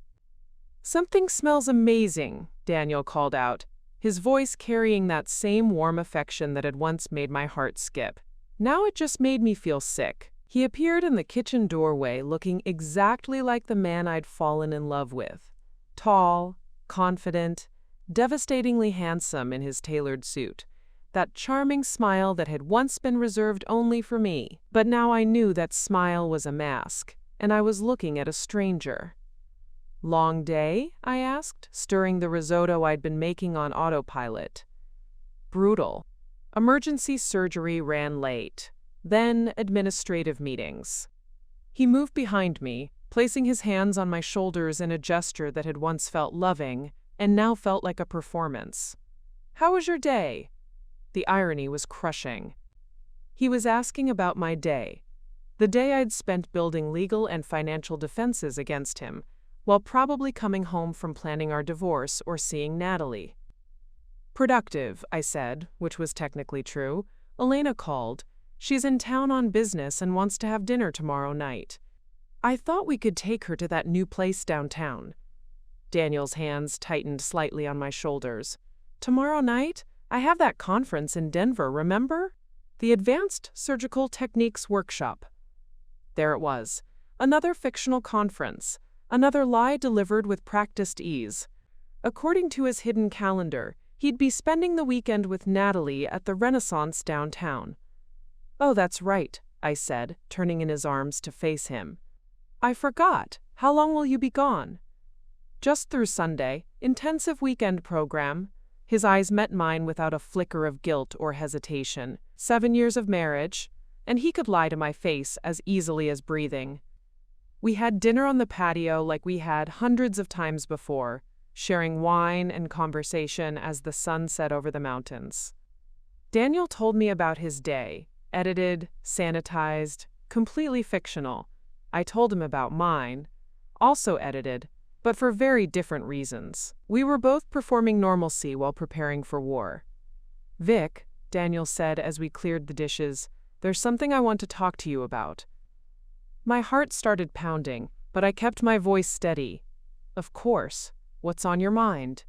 "Something smells amazing," Daniel called out, his voice carrying that same warm affection that had once made my heart skip. Now it just made me feel sick. He appeared in the kitchen doorway looking exactly like the man I'd fallen in love with. Tall, confident, devastatingly handsome in his tailored suit. That charming smile that had once been reserved only for me. But now I knew that smile was a mask, and I was looking at a stranger. "Long day?" I asked, stirring the risotto I'd been making on autopilot. "Brutal. Emergency surgery ran late. Then administrative meetings." He moved behind me, placing his hands on my shoulders in a gesture that had once felt loving and now felt like a performance. "How was your day?" The irony was crushing. He was asking about my day. The day I'd spent building legal and financial defenses against him, while probably coming home from planning our divorce or seeing Natalie. Productive, I said, which was technically true. Elena called. She's in town on business and wants to have dinner tomorrow night. I thought we could take her to that new place downtown. Daniel's hands tightened slightly on my shoulders. Tomorrow night? I have that conference in Denver, remember? The Advanced Surgical Techniques Workshop. There it was. Another fictional conference. Another lie delivered with practiced ease. According to his hidden calendar, he'd be spending the weekend with Natalie at the Renaissance downtown. Oh, that's right, I said, turning in his arms to face him. I forgot. How long will you be gone? Just through Sunday. Intensive weekend program. His eyes met mine without a flicker of guilt or hesitation. 7 years of marriage, and he could lie to my face as easily as breathing. We had dinner on the patio like we had hundreds of times before, sharing wine and conversation as the sun set over the mountains. Daniel told me about his day, edited, sanitized, completely fictional. I told him about mine, also edited, but for very different reasons. We were both performing normalcy while preparing for war. Vic, Daniel said as we cleared the dishes, there's something I want to talk to you about. My heart started pounding, but I kept my voice steady. Of course. What's on your mind?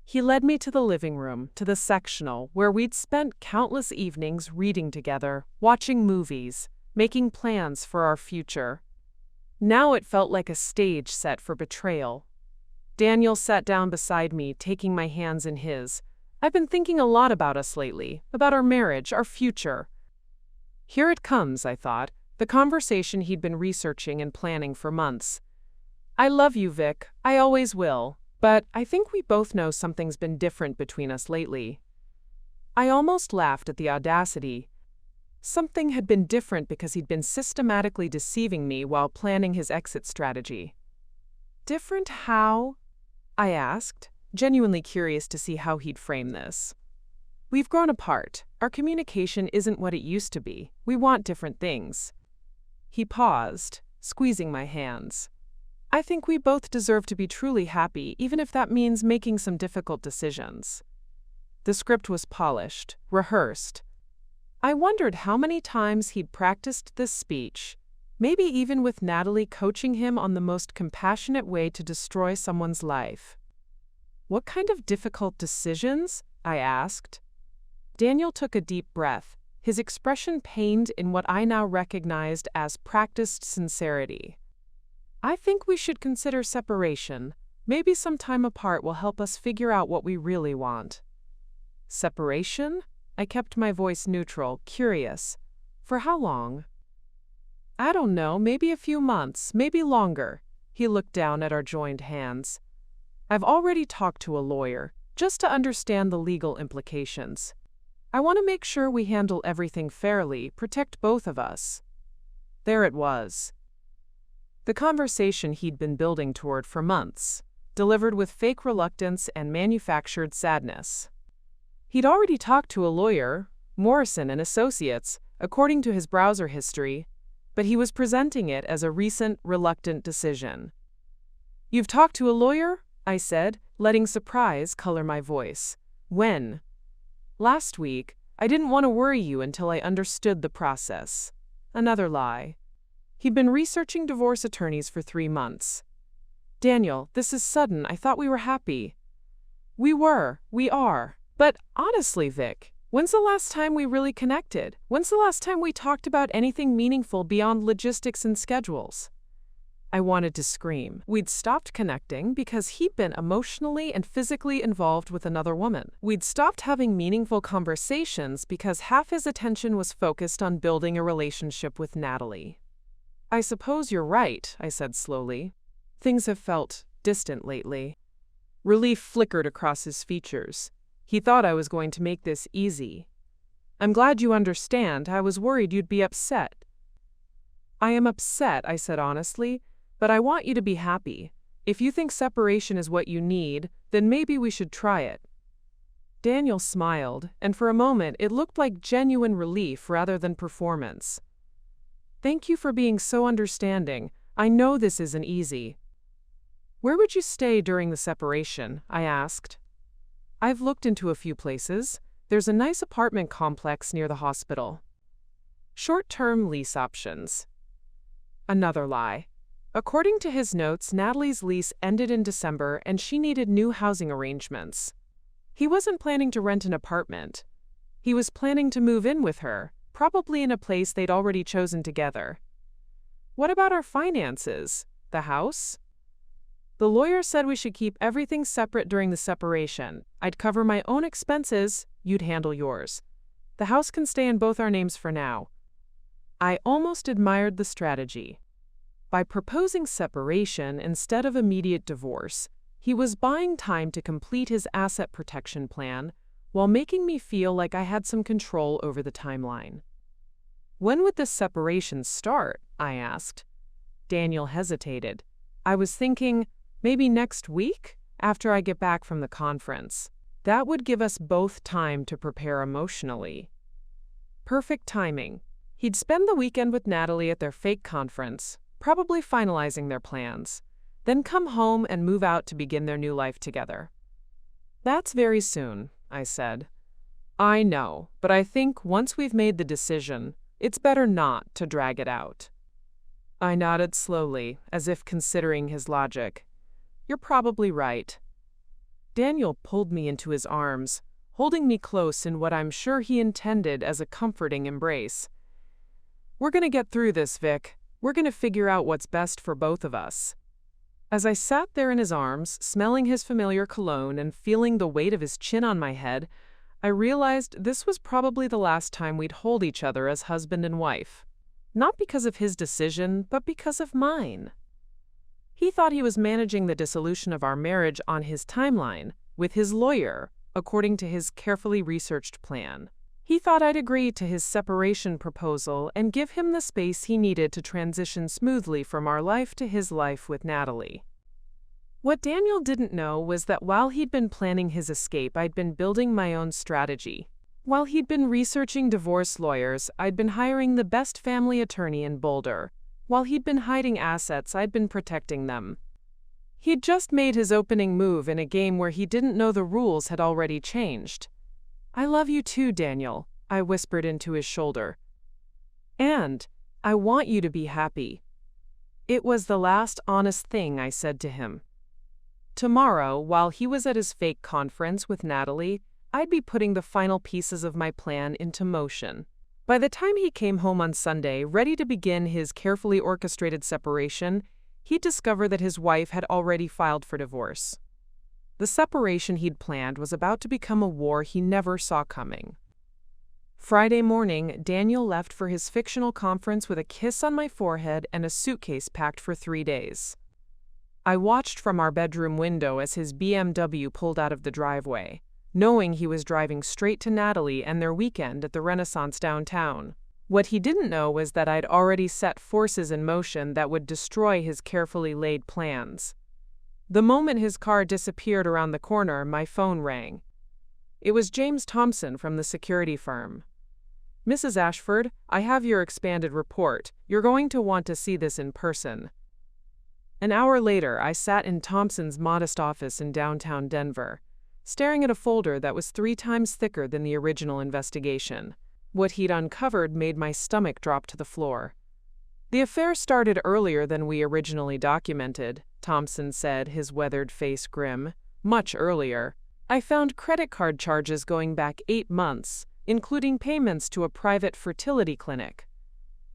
He led me to the living room, to the sectional, where we'd spent countless evenings reading together, watching movies, making plans for our future. Now it felt like a stage set for betrayal. Daniel sat down beside me, taking my hands in his. I've been thinking a lot about us lately, about our marriage, our future. Here it comes, I thought, the conversation he'd been researching and planning for months. I love you, Vic. I always will. But I think we both know something's been different between us lately. I almost laughed at the audacity. Something had been different because he'd been systematically deceiving me while planning his exit strategy. Different how? I asked, genuinely curious to see how he'd frame this. We've grown apart. Our communication isn't what it used to be. We want different things. He paused, squeezing my hands. I think we both deserve to be truly happy, even if that means making some difficult decisions. The script was polished, rehearsed. I wondered how many times he'd practiced this speech, maybe even with Natalie coaching him on the most compassionate way to destroy someone's life. What kind of difficult decisions? I asked. Daniel took a deep breath, his expression pained in what I now recognized as practiced sincerity. I think we should consider separation. Maybe some time apart will help us figure out what we really want. Separation? I kept my voice neutral, curious. For how long? I don't know, maybe a few months, maybe longer. He looked down at our joined hands. I've already talked to a lawyer, just to understand the legal implications. I want to make sure we handle everything fairly, protect both of us. There it was. The conversation he'd been building toward for months, delivered with fake reluctance and manufactured sadness. He'd already talked to a lawyer, Morrison and Associates, according to his browser history, but he was presenting it as a recent, reluctant decision. You've talked to a lawyer? I said, letting surprise color my voice. When? Last week. I didn't want to worry you until I understood the process. Another lie. He'd been researching divorce attorneys for 3 months. Daniel, this is sudden. I thought we were happy. We are. But honestly, Vic, when's the last time we really connected? When's the last time we talked about anything meaningful beyond logistics and schedules? I wanted to scream. We'd stopped connecting because he'd been emotionally and physically involved with another woman. We'd stopped having meaningful conversations because half his attention was focused on building a relationship with Natalie. I suppose you're right, I said slowly. Things have felt distant lately. Relief flickered across his features. He thought I was going to make this easy. I'm glad you understand. I was worried you'd be upset. I am upset, I said honestly, but I want you to be happy. If you think separation is what you need, then maybe we should try it. Daniel smiled, and for a moment it looked like genuine relief rather than performance. Thank you for being so understanding. I know this isn't easy. Where would you stay during the separation? I asked. I've looked into a few places. There's a nice apartment complex near the hospital. Short-term lease options. Another lie. According to his notes, Natalie's lease ended in December and she needed new housing arrangements. He wasn't planning to rent an apartment. He was planning to move in with her, probably in a place they'd already chosen together. What about our finances? The house? The lawyer said we should keep everything separate during the separation. I'd cover my own expenses, you'd handle yours. The house can stay in both our names for now. I almost admired the strategy. By proposing separation instead of immediate divorce, he was buying time to complete his asset protection plan while making me feel like I had some control over the timeline. When would this separation start? I asked. Daniel hesitated. I was thinking, maybe next week, after I get back from the conference. That would give us both time to prepare emotionally. Perfect timing. He'd spend the weekend with Natalie at their fake conference, probably finalizing their plans, then come home and move out to begin their new life together. That's very soon, I said. I know, but I think once we've made the decision, it's better not to drag it out. I nodded slowly, as if considering his logic. You're probably right. Daniel pulled me into his arms, holding me close in what I'm sure he intended as a comforting embrace. We're going to get through this, Vic. We're going to figure out what's best for both of us. As I sat there in his arms, smelling his familiar cologne and feeling the weight of his chin on my head, I realized this was probably the last time we'd hold each other as husband and wife. Not because of his decision, but because of mine. He thought he was managing the dissolution of our marriage on his timeline, with his lawyer, according to his carefully researched plan. He thought I'd agree to his separation proposal and give him the space he needed to transition smoothly from our life to his life with Natalie. What Daniel didn't know was that while he'd been planning his escape, I'd been building my own strategy. While he'd been researching divorce lawyers, I'd been hiring the best family attorney in Boulder. While he'd been hiding assets, I'd been protecting them. He'd just made his opening move in a game where he didn't know the rules had already changed. I love you too, Daniel, I whispered into his shoulder. And I want you to be happy. It was the last honest thing I said to him. Tomorrow, while he was at his fake conference with Natalie, I'd be putting the final pieces of my plan into motion. By the time he came home on Sunday, ready to begin his carefully orchestrated separation, he'd discovered that his wife had already filed for divorce. The separation he'd planned was about to become a war he never saw coming. Friday morning, Daniel left for his fictional conference with a kiss on my forehead and a suitcase packed for 3 days. I watched from our bedroom window as his BMW pulled out of the driveway, knowing he was driving straight to Natalie and their weekend at the Renaissance downtown. What he didn't know was that I'd already set forces in motion that would destroy his carefully laid plans. The moment his car disappeared around the corner, my phone rang. It was James Thompson from the security firm. Mrs. Ashford, I have your expanded report. You're going to want to see this in person. An hour later, I sat in Thompson's modest office in downtown Denver, staring at a folder that was 3 times thicker than the original investigation. What he'd uncovered made my stomach drop to the floor. The affair started earlier than we originally documented, Thompson said, his weathered face grim. Much earlier. I found credit card charges going back 8 months, including payments to a private fertility clinic.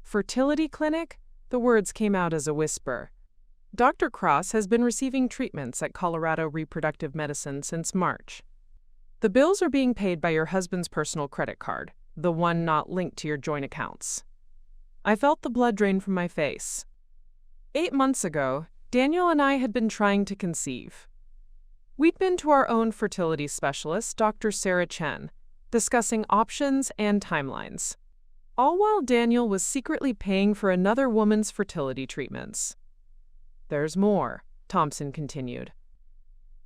Fertility clinic? The words came out as a whisper. Dr. Cross has been receiving treatments at Colorado Reproductive Medicine since March. The bills are being paid by your husband's personal credit card, the one not linked to your joint accounts. I felt the blood drain from my face. 8 months ago, Daniel and I had been trying to conceive. We'd been to our own fertility specialist, Dr. Sarah Chen, discussing options and timelines, all while Daniel was secretly paying for another woman's fertility treatments. There's more, Thompson continued.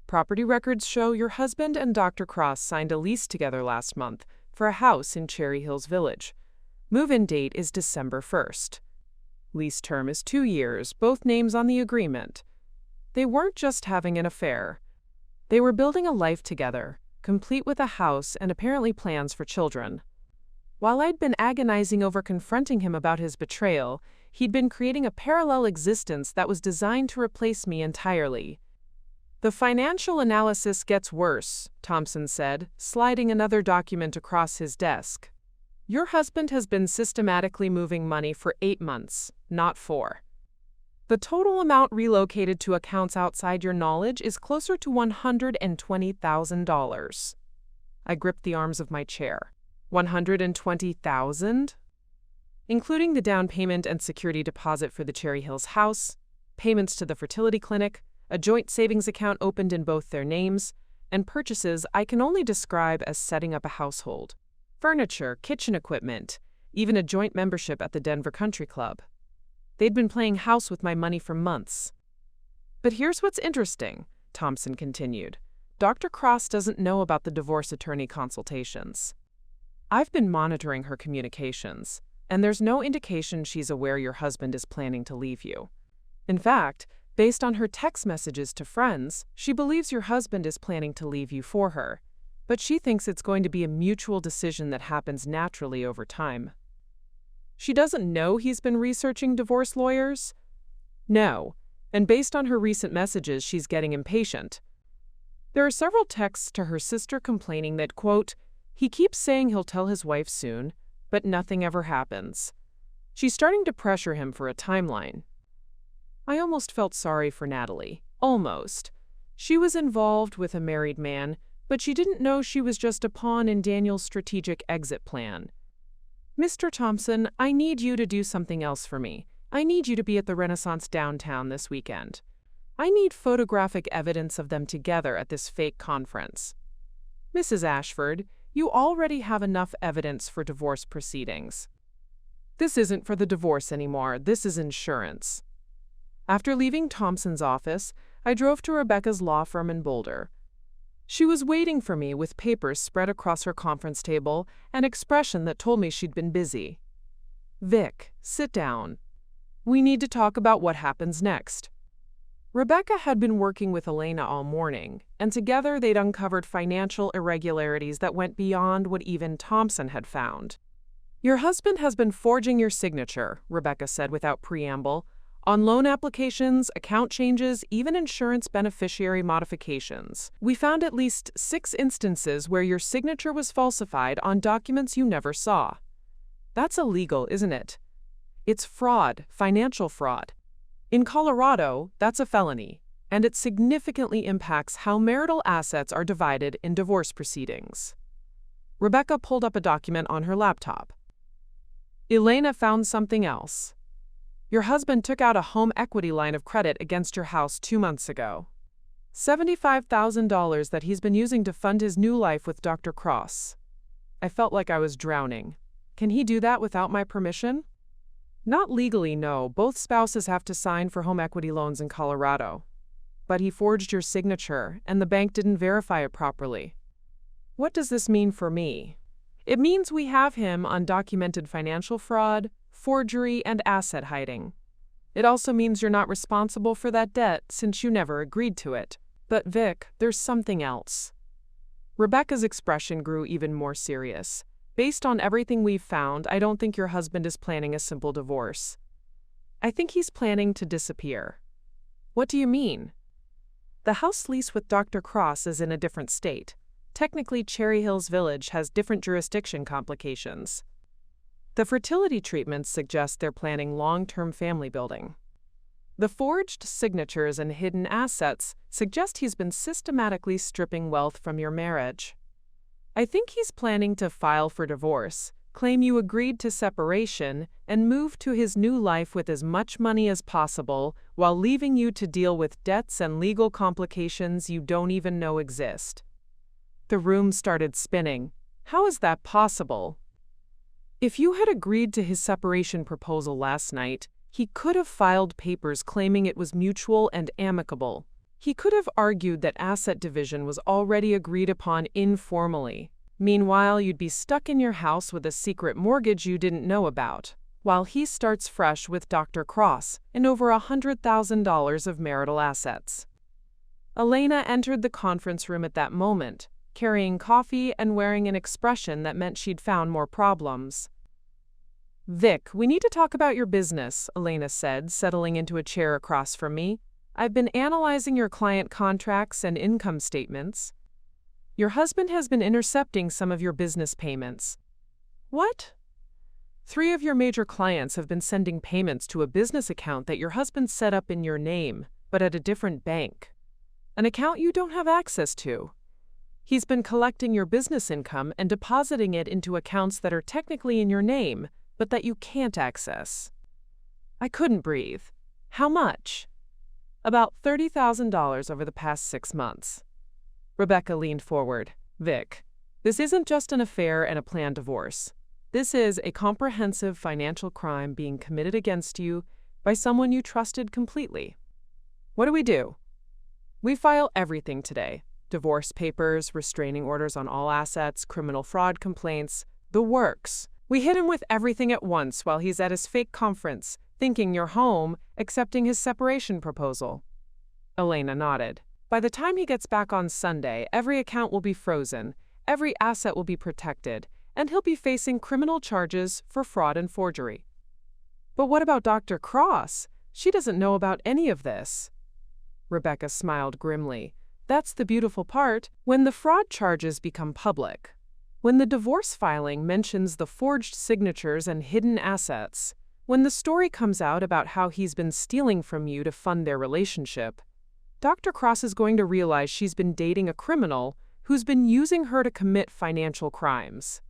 Property records show your husband and Dr. Cross signed a lease together last month for a house in Cherry Hills Village. Move-in date is December 1st. Lease term is 2 years, both names on the agreement. They weren't just having an affair. They were building a life together, complete with a house and apparently plans for children. While I'd been agonizing over confronting him about his betrayal, he'd been creating a parallel existence that was designed to replace me entirely. "The financial analysis gets worse," Thompson said, sliding another document across his desk. "Your husband has been systematically moving money for 8 months, not 4. The total amount relocated to accounts outside your knowledge is closer to $120,000. I gripped the arms of my chair. $120,000? Including the down payment and security deposit for the Cherry Hills house, payments to the fertility clinic, a joint savings account opened in both their names, and purchases I can only describe as setting up a household. Furniture, kitchen equipment, even a joint membership at the Denver Country Club. They'd been playing house with my money for months. But here's what's interesting," Thompson continued. "Dr. Cross doesn't know about the divorce attorney consultations. I've been monitoring her communications, and there's no indication she's aware your husband is planning to leave you. In fact, based on her text messages to friends, she believes your husband is planning to leave you for her, but she thinks it's going to be a mutual decision that happens naturally over time." "She doesn't know he's been researching divorce lawyers?" "No, and based on her recent messages, she's getting impatient. There are several texts to her sister complaining that, quote, he keeps saying he'll tell his wife soon, but nothing ever happens. She's starting to pressure him for a timeline." I almost felt sorry for Natalie. Almost. She was involved with a married man, but she didn't know she was just a pawn in Daniel's strategic exit plan. "Mr. Thompson, I need you to do something else for me. I need you to be at the Renaissance downtown this weekend. I need photographic evidence of them together at this fake conference. Mrs. Ashford, you already have enough evidence for divorce proceedings. This isn't for the divorce anymore, this is insurance." After leaving Thompson's office, I drove to Rebecca's law firm in Boulder. She was waiting for me with papers spread across her conference table, an expression that told me she'd been busy. "Vic, sit down. We need to talk about what happens next." Rebecca had been working with Elena all morning, and together they'd uncovered financial irregularities that went beyond what even Thompson had found. "Your husband has been forging your signature," Rebecca said without preamble, "on loan applications, account changes, even insurance beneficiary modifications. We found at least 6 instances where your signature was falsified on documents you never saw. That's illegal, isn't it? It's fraud, financial fraud. In Colorado, that's a felony, and it significantly impacts how marital assets are divided in divorce proceedings." Rebecca pulled up a document on her laptop. "Elena found something else. Your husband took out a home equity line of credit against your house 2 months ago. $75,000 that he's been using to fund his new life with Dr. Cross. I felt like I was drowning. Can he do that without my permission?" "Not legally, no. Both spouses have to sign for home equity loans in Colorado. But he forged your signature, and the bank didn't verify it properly." "What does this mean for me?" "It means we have him on documented financial fraud, forgery, and asset hiding. It also means you're not responsible for that debt since you never agreed to it. But Vic, there's something else." Rebecca's expression grew even more serious. "Based on everything we've found, I don't think your husband is planning a simple divorce. I think he's planning to disappear." "What do you mean?" "The house lease with Dr. Cross is in a different state. Technically, Cherry Hills Village has different jurisdiction complications. The fertility treatments suggest they're planning long-term family building. The forged signatures and hidden assets suggest he's been systematically stripping wealth from your marriage. I think he's planning to file for divorce, claim you agreed to separation, and move to his new life with as much money as possible while leaving you to deal with debts and legal complications you don't even know exist." The room started spinning. How is that possible? If you had agreed to his separation proposal last night, he could have filed papers claiming it was mutual and amicable. He could have argued that asset division was already agreed upon informally. Meanwhile, you'd be stuck in your house with a secret mortgage you didn't know about. while he starts fresh with Dr. Cross and over $100,000 of marital assets. Elena entered the conference room at that moment, carrying coffee and wearing an expression that meant she'd found more problems. "Vic, we need to talk about your business," Elena said, settling into a chair across from me. "I've been analyzing your client contracts and income statements. Your husband has been intercepting some of your business payments." "What?" "3 of your major clients have been sending payments to a business account that your husband set up in your name, but at a different bank. An account you don't have access to. He's been collecting your business income and depositing it into accounts that are technically in your name, but that you can't access." I couldn't breathe. "How much?" "About $30,000 over the past 6 months. Rebecca leaned forward. "Vic, this isn't just an affair and a planned divorce. This is a comprehensive financial crime being committed against you by someone you trusted completely. What do we do?" "We file everything today. Divorce papers, restraining orders on all assets, criminal fraud complaints, the works. We hit him with everything at once while he's at his fake conference, thinking you're home, accepting his separation proposal." Elena nodded. "By the time he gets back on Sunday, every account will be frozen, every asset will be protected, and he'll be facing criminal charges for fraud and forgery." "But what about Dr. Cross? She doesn't know about any of this." Rebecca smiled grimly. "That's the beautiful part. When the fraud charges become public, when the divorce filing mentions the forged signatures and hidden assets, when the story comes out about how he's been stealing from you to fund their relationship, Dr. Cross is going to realize she's been dating a criminal who's been using her to commit financial crimes.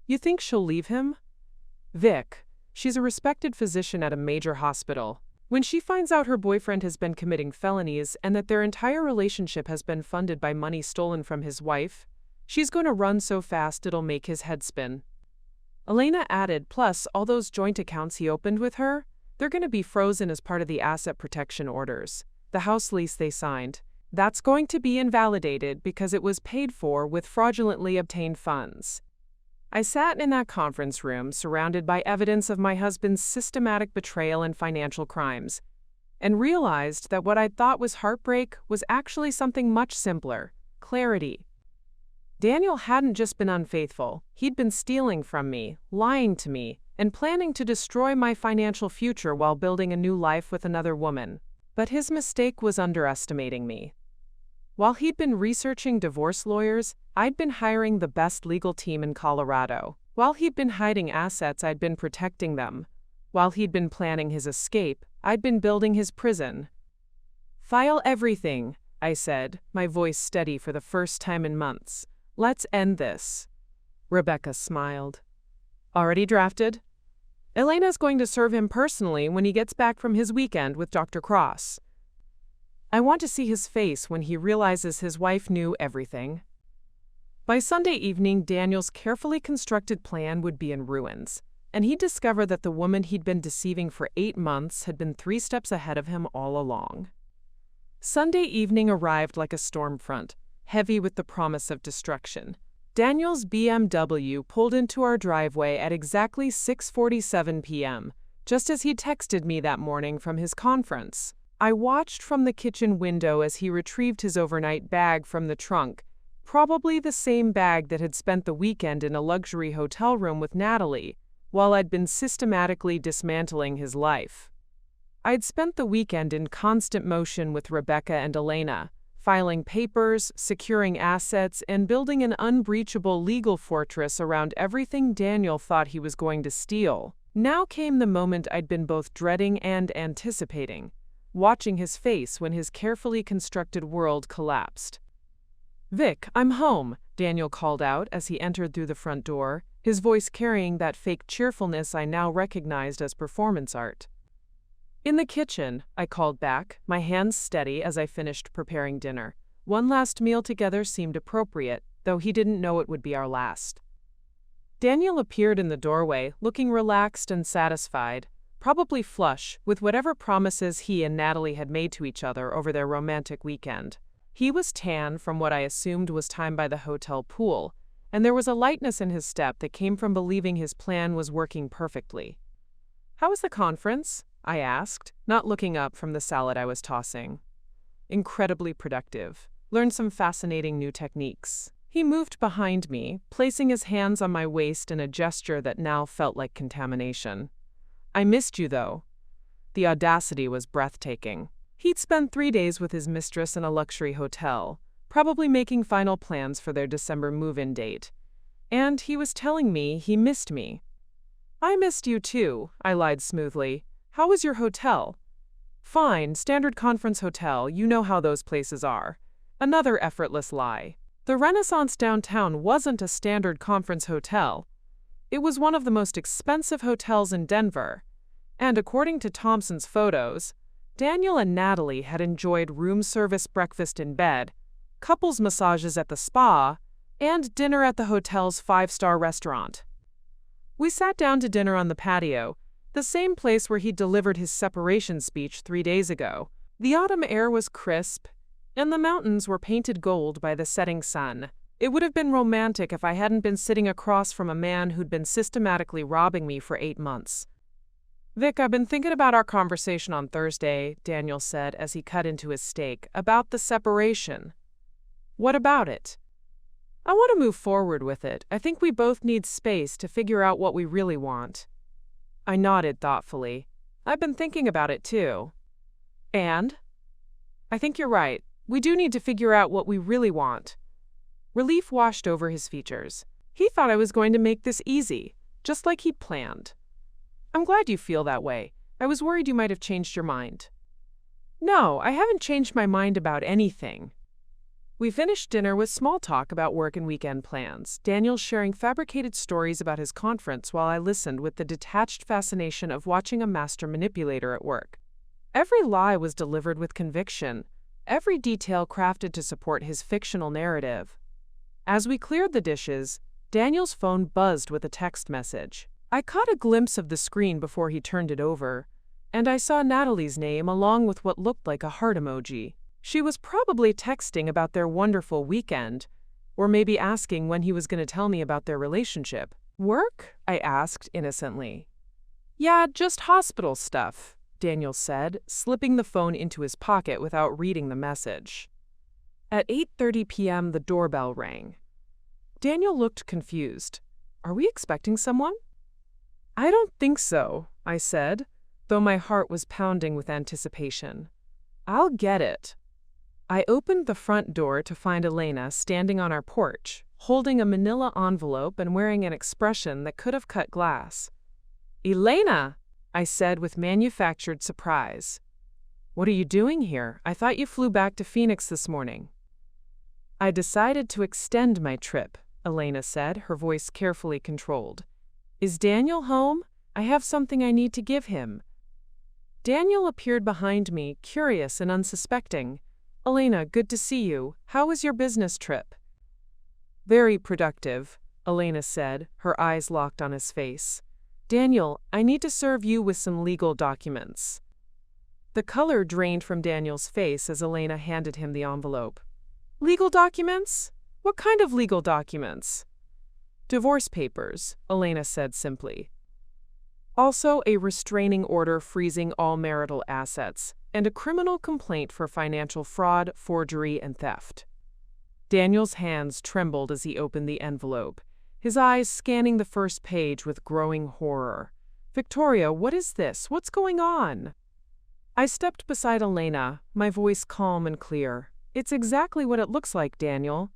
You think she'll leave him? Vic, she's a respected physician at a major hospital. When she finds out her boyfriend has been committing felonies and that their entire relationship has been funded by money stolen from his wife, she's going to run so fast it'll make his head spin." Elena added, "Plus, all those joint accounts he opened with her, they're going to be frozen as part of the asset protection orders, the house lease they signed. That's going to be invalidated because it was paid for with fraudulently obtained funds." I sat in that conference room surrounded by evidence of my husband's systematic betrayal and financial crimes, and realized that what I'd thought was heartbreak was actually something much simpler: clarity. Daniel hadn't just been unfaithful, he'd been stealing from me, lying to me, and planning to destroy my financial future while building a new life with another woman. But his mistake was underestimating me. While he'd been researching divorce lawyers, I'd been hiring the best legal team in Colorado. While he'd been hiding assets, I'd been protecting them. While he'd been planning his escape, I'd been building his prison. "File everything," I said, my voice steady for the first time in months. "Let's end this." Rebecca smiled. "Already drafted?" "Elena's going to serve him personally when he gets back from his weekend with Dr. Cross. I want to see his face when he realizes his wife knew everything." By Sunday evening, Daniel's carefully constructed plan would be in ruins, and he'd discover that the woman he'd been deceiving for 8 months had been 3 steps ahead of him all along. Sunday evening arrived like a storm front, heavy with the promise of destruction. Daniel's BMW pulled into our driveway at exactly 6:47 p.m., just as he'd texted me that morning from his conference. I watched from the kitchen window as he retrieved his overnight bag from the trunk, probably the same bag that had spent the weekend in a luxury hotel room with Natalie, while I'd been systematically dismantling his life. I'd spent the weekend in constant motion with Rebecca and Elena, filing papers, securing assets, and building an unbreachable legal fortress around everything Daniel thought he was going to steal. Now came the moment I'd been both dreading and anticipating, watching his face when his carefully constructed world collapsed. "Vic, I'm home," Daniel called out as he entered through the front door, his voice carrying that fake cheerfulness I now recognized as performance art. "In the kitchen," I called back, my hands steady as I finished preparing dinner. One last meal together seemed appropriate, though he didn't know it would be our last. Daniel appeared in the doorway, looking relaxed and satisfied, probably flush with whatever promises he and Natalie had made to each other over their romantic weekend. He was tan from what I assumed was time by the hotel pool, and there was a lightness in his step that came from believing his plan was working perfectly. "How was the conference?" I asked, not looking up from the salad I was tossing. "Incredibly productive. Learned some fascinating new techniques." He moved behind me, placing his hands on my waist in a gesture that now felt like contamination. "I missed you, though." The audacity was breathtaking. He'd spent 3 days with his mistress in a luxury hotel, probably making final plans for their December move-in date. And he was telling me he missed me. "I missed you too," I lied smoothly. "How was your hotel?" "Fine, standard conference hotel, you know how those places are." Another effortless lie. The Renaissance downtown wasn't a standard conference hotel. It was one of the most expensive hotels in Denver. And according to Thompson's photos, Daniel and Natalie had enjoyed room service breakfast in bed, couples massages at the spa, and dinner at the hotel's 5-star restaurant. We sat down to dinner on the patio, the same place where he delivered his separation speech 3 days ago. The autumn air was crisp, and the mountains were painted gold by the setting sun. It would have been romantic if I hadn't been sitting across from a man who'd been systematically robbing me for 8 months. "Vic, I've been thinking about our conversation on Thursday," Daniel said as he cut into his steak, "about the separation." "What about it?" "I want to move forward with it. I think we both need space to figure out what we really want." I nodded thoughtfully. "I've been thinking about it too." "And?" "I think you're right. We do need to figure out what we really want." Relief washed over his features. He thought I was going to make this easy, just like he'd planned. "I'm glad you feel that way. I was worried you might have changed your mind." "No, I haven't changed my mind about anything." We finished dinner with small talk about work and weekend plans, Daniel sharing fabricated stories about his conference while I listened with the detached fascination of watching a master manipulator at work. Every lie was delivered with conviction, every detail crafted to support his fictional narrative. As we cleared the dishes, Daniel's phone buzzed with a text message. I caught a glimpse of the screen before he turned it over, and I saw Natalie's name along with what looked like a heart emoji. She was probably texting about their wonderful weekend, or maybe asking when he was going to tell me about their relationship. "Work?" I asked innocently. "Yeah, just hospital stuff," Daniel said, slipping the phone into his pocket without reading the message. At 8:30 p.m., the doorbell rang. Daniel looked confused. "Are we expecting someone?" "I don't think so," I said, though my heart was pounding with anticipation. "I'll get it." I opened the front door to find Elena standing on our porch, holding a manila envelope and wearing an expression that could have cut glass. "Elena!" I said with manufactured surprise. "What are you doing here? I thought you flew back to Phoenix this morning." "I decided to extend my trip," Elena said, her voice carefully controlled. "Is Daniel home? I have something I need to give him." Daniel appeared behind me, curious and unsuspecting. "Elena, good to see you. How was your business trip?" "Very productive," Elena said, her eyes locked on his face. "Daniel, I need to serve you with some legal documents." The color drained from Daniel's face as Elena handed him the envelope. "Legal documents? What kind of legal documents?" "Divorce papers," Elena said simply. "Also a restraining order freezing all marital assets, and a criminal complaint for financial fraud, forgery, and theft." Daniel's hands trembled as he opened the envelope, his eyes scanning the first page with growing horror. "Victoria, what is this? What's going on?" I stepped beside Elena, my voice calm and clear. "It's exactly what it looks like, Daniel.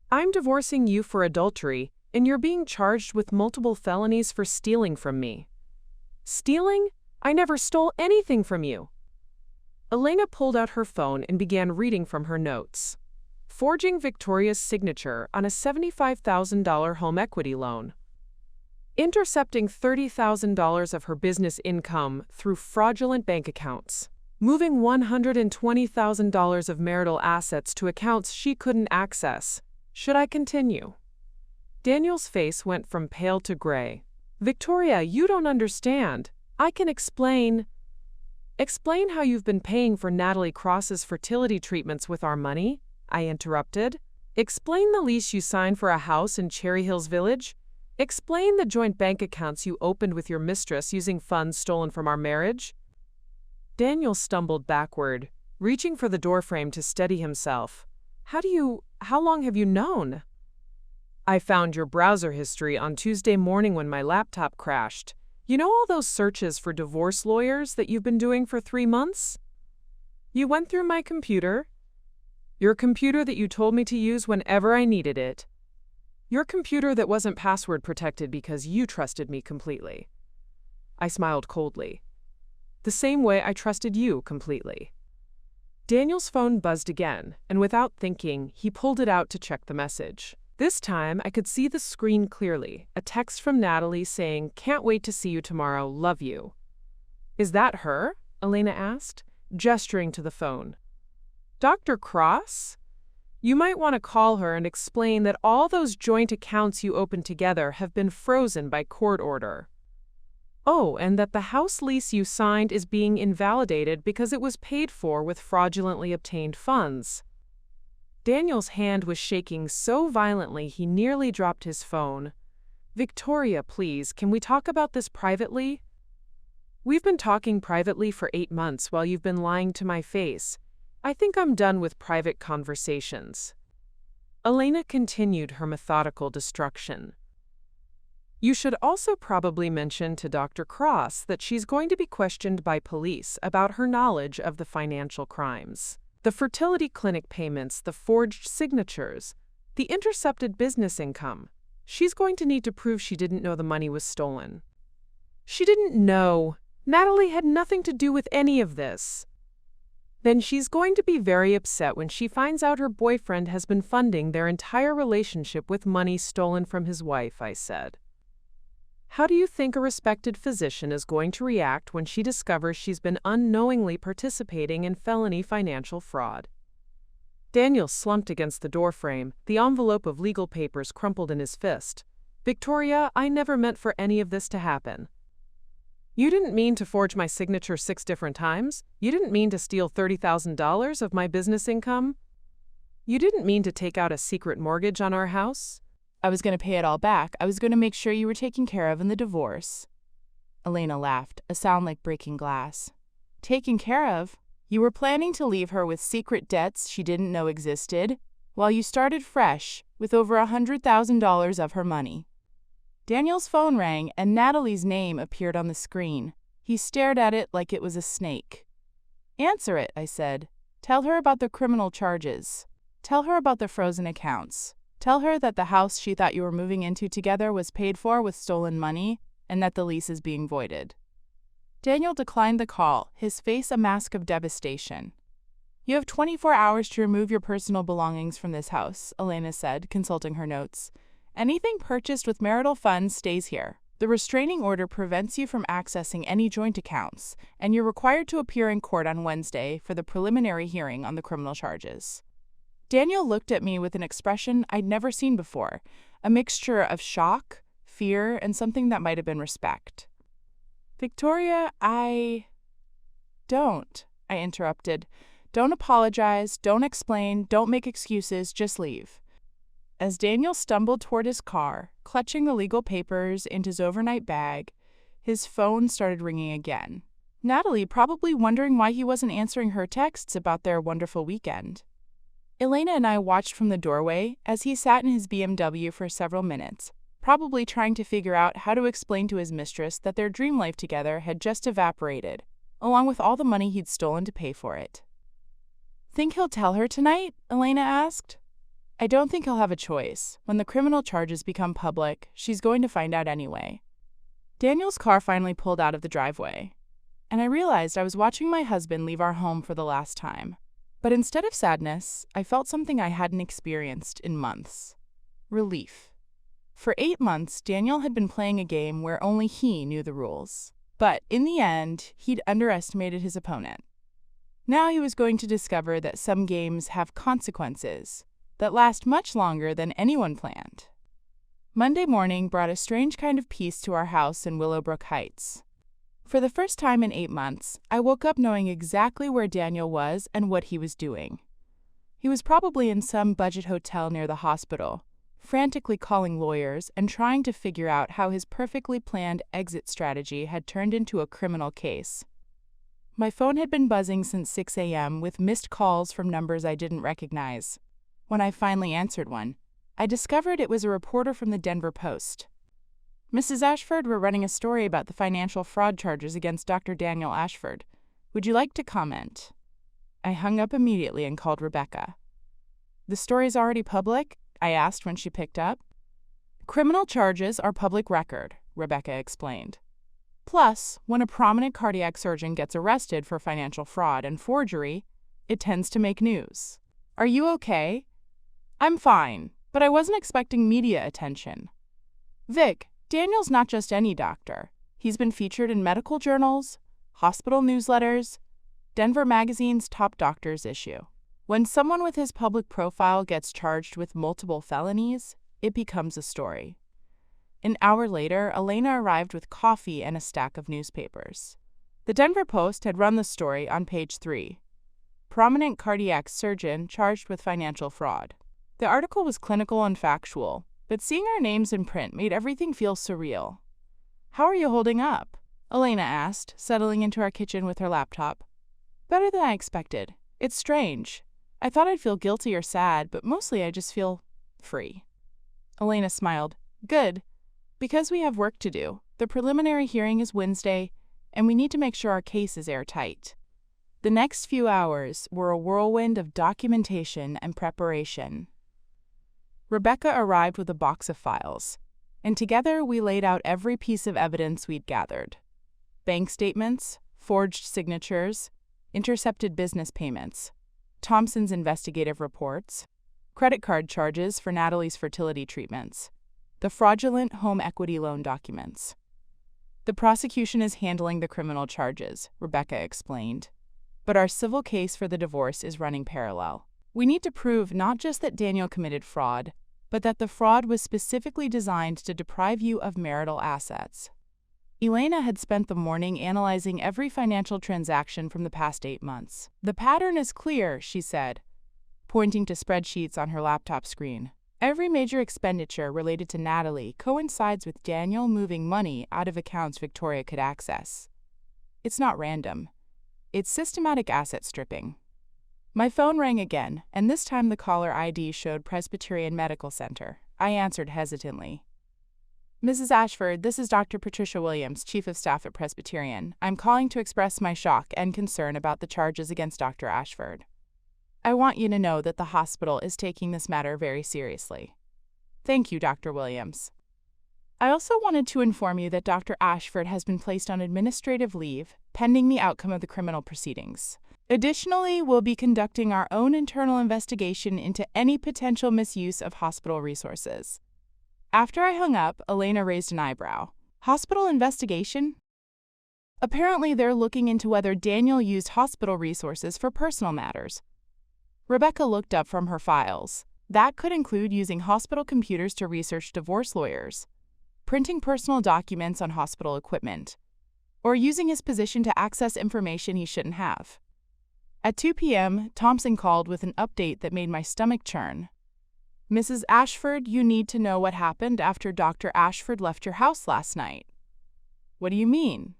I'm divorcing you for adultery, and you're being charged with multiple felonies for stealing from me." "Stealing? I never stole anything from you." Elena pulled out her phone and began reading from her notes. "Forging Victoria's signature on a $75,000 home equity loan. Intercepting $30,000 of her business income through fraudulent bank accounts. Moving $120,000 of marital assets to accounts she couldn't access. Should I continue?" Daniel's face went from pale to gray. "Victoria, you don't understand. I can explain." "Explain how you've been paying for Natalie Cross's fertility treatments with our money?" I interrupted. "Explain the lease you signed for a house in Cherry Hills Village? Explain the joint bank accounts you opened with your mistress using funds stolen from our marriage. Daniel stumbled backward, reaching for the doorframe to steady himself. How long have you known? I found your browser history on Tuesday morning when my laptop crashed. You know all those searches for divorce lawyers that you've been doing for 3 months? You went through my computer. Your computer that you told me to use whenever I needed it. Your computer that wasn't password protected because you trusted me completely. I smiled coldly. The same way I trusted you completely. Daniel's phone buzzed again, and without thinking, he pulled it out to check the message. This time, I could see the screen clearly, a text from Natalie saying, "Can't wait to see you tomorrow, love you." Is that her? Elena asked, gesturing to the phone. Dr. Cross? You might want to call her and explain that all those joint accounts you opened together have been frozen by court order. Oh, and that the house lease you signed is being invalidated because it was paid for with fraudulently obtained funds. Daniel's hand was shaking so violently he nearly dropped his phone. Victoria, please, can we talk about this privately? We've been talking privately for 8 months while you've been lying to my face. I think I'm done with private conversations. Elena continued her methodical destruction. You should also probably mention to Dr. Cross that she's going to be questioned by police about her knowledge of the financial crimes. The fertility clinic payments, the forged signatures, the intercepted business income. She's going to need to prove she didn't know the money was stolen. She didn't know. Natalie had nothing to do with any of this. Then she's going to be very upset when she finds out her boyfriend has been funding their entire relationship with money stolen from his wife, I said. How do you think a respected physician is going to react when she discovers she's been unknowingly participating in felony financial fraud? Daniel slumped against the doorframe, the envelope of legal papers crumpled in his fist. Victoria, I never meant for any of this to happen. You didn't mean to forge my signature 6 different times? You didn't mean to steal $30,000 of my business income? You didn't mean to take out a secret mortgage on our house? I was going to pay it all back. I was going to make sure you were taken care of in the divorce. Elena laughed, a sound like breaking glass. Taken care of? You were planning to leave her with secret debts she didn't know existed, while you started fresh with over $100,000 of her money. Daniel's phone rang and Natalie's name appeared on the screen. He stared at it like it was a snake. Answer it, I said. Tell her about the criminal charges. Tell her about the frozen accounts. Tell her that the house she thought you were moving into together was paid for with stolen money and that the lease is being voided. Daniel declined the call, his face a mask of devastation. You have 24 hours to remove your personal belongings from this house, Elena said, consulting her notes. Anything purchased with marital funds stays here. The restraining order prevents you from accessing any joint accounts, and you're required to appear in court on Wednesday for the preliminary hearing on the criminal charges. Daniel looked at me with an expression I'd never seen before, a mixture of shock, fear, and something that might have been respect. Victoria, Don't, I interrupted. Don't apologize, don't explain, don't make excuses, just leave. As Daniel stumbled toward his car, clutching the legal papers in his overnight bag, his phone started ringing again. Natalie probably wondering why he wasn't answering her texts about their wonderful weekend. Elena and I watched from the doorway as he sat in his BMW for several minutes, probably trying to figure out how to explain to his mistress that their dream life together had just evaporated, along with all the money he'd stolen to pay for it. Think he'll tell her tonight? Elena asked. I don't think he'll have a choice. When the criminal charges become public, she's going to find out anyway. Daniel's car finally pulled out of the driveway, and I realized I was watching my husband leave our home for the last time. But instead of sadness, I felt something I hadn't experienced in months. Relief. For 8 months, Daniel had been playing a game where only he knew the rules. But in the end, he'd underestimated his opponent. Now he was going to discover that some games have consequences that last much longer than anyone planned. Monday morning brought a strange kind of peace to our house in Willowbrook Heights. For the first time in 8 months, I woke up knowing exactly where Daniel was and what he was doing. He was probably in some budget hotel near the hospital, frantically calling lawyers and trying to figure out how his perfectly planned exit strategy had turned into a criminal case. My phone had been buzzing since 6 a.m. with missed calls from numbers I didn't recognize. When I finally answered one, I discovered it was a reporter from the Denver Post. "Mrs. Ashford, we're running a story about the financial fraud charges against Dr. Daniel Ashford. Would you like to comment?" I hung up immediately and called Rebecca. "The story's already public?" I asked when she picked up. "Criminal charges are public record," Rebecca explained. "Plus, when a prominent cardiac surgeon gets arrested for financial fraud and forgery, it tends to make news. Are you okay?" "I'm fine, but I wasn't expecting media attention." "Vic, Daniel's not just any doctor. He's been featured in medical journals, hospital newsletters, Denver Magazine's Top Doctors issue. When someone with his public profile gets charged with multiple felonies, it becomes a story." An hour later, Elena arrived with coffee and a stack of newspapers. The Denver Post had run the story on page 3. Prominent cardiac surgeon charged with financial fraud. The article was clinical and factual, but seeing our names in print made everything feel surreal. "How are you holding up?" Elena asked, settling into our kitchen with her laptop. "Better than I expected. It's strange. I thought I'd feel guilty or sad, but mostly I just feel free." Elena smiled. "Good. Because we have work to do. The preliminary hearing is Wednesday, and we need to make sure our case is airtight." The next few hours were a whirlwind of documentation and preparation. Rebecca arrived with a box of files, and together we laid out every piece of evidence we'd gathered. Bank statements, forged signatures, intercepted business payments, Thompson's investigative reports, credit card charges for Natalie's fertility treatments, the fraudulent home equity loan documents. "The prosecution is handling the criminal charges," Rebecca explained. "But our civil case for the divorce is running parallel. We need to prove not just that Daniel committed fraud, but that the fraud was specifically designed to deprive you of marital assets." Elena had spent the morning analyzing every financial transaction from the past 8 months. "The pattern is clear," she said, pointing to spreadsheets on her laptop screen. "Every major expenditure related to Natalie coincides with Daniel moving money out of accounts Victoria could access. It's not random. It's systematic asset stripping." My phone rang again, and this time the caller ID showed Presbyterian Medical Center. I answered hesitantly. "Mrs. Ashford, this is Dr. Patricia Williams, Chief of Staff at Presbyterian. I'm calling to express my shock and concern about the charges against Dr. Ashford. I want you to know that the hospital is taking this matter very seriously." "Thank you, Dr. Williams." "I also wanted to inform you that Dr. Ashford has been placed on administrative leave pending the outcome of the criminal proceedings. Additionally, we'll be conducting our own internal investigation into any potential misuse of hospital resources." After I hung up, Elena raised an eyebrow. "Hospital investigation?" "Apparently they're looking into whether Daniel used hospital resources for personal matters." Rebecca looked up from her files. "That could include using hospital computers to research divorce lawyers, printing personal documents on hospital equipment, or using his position to access information he shouldn't have." At 2 p.m., Thompson called with an update that made my stomach churn. "Mrs. Ashford, you need to know what happened after Dr. Ashford left your house last night." "What do you mean?"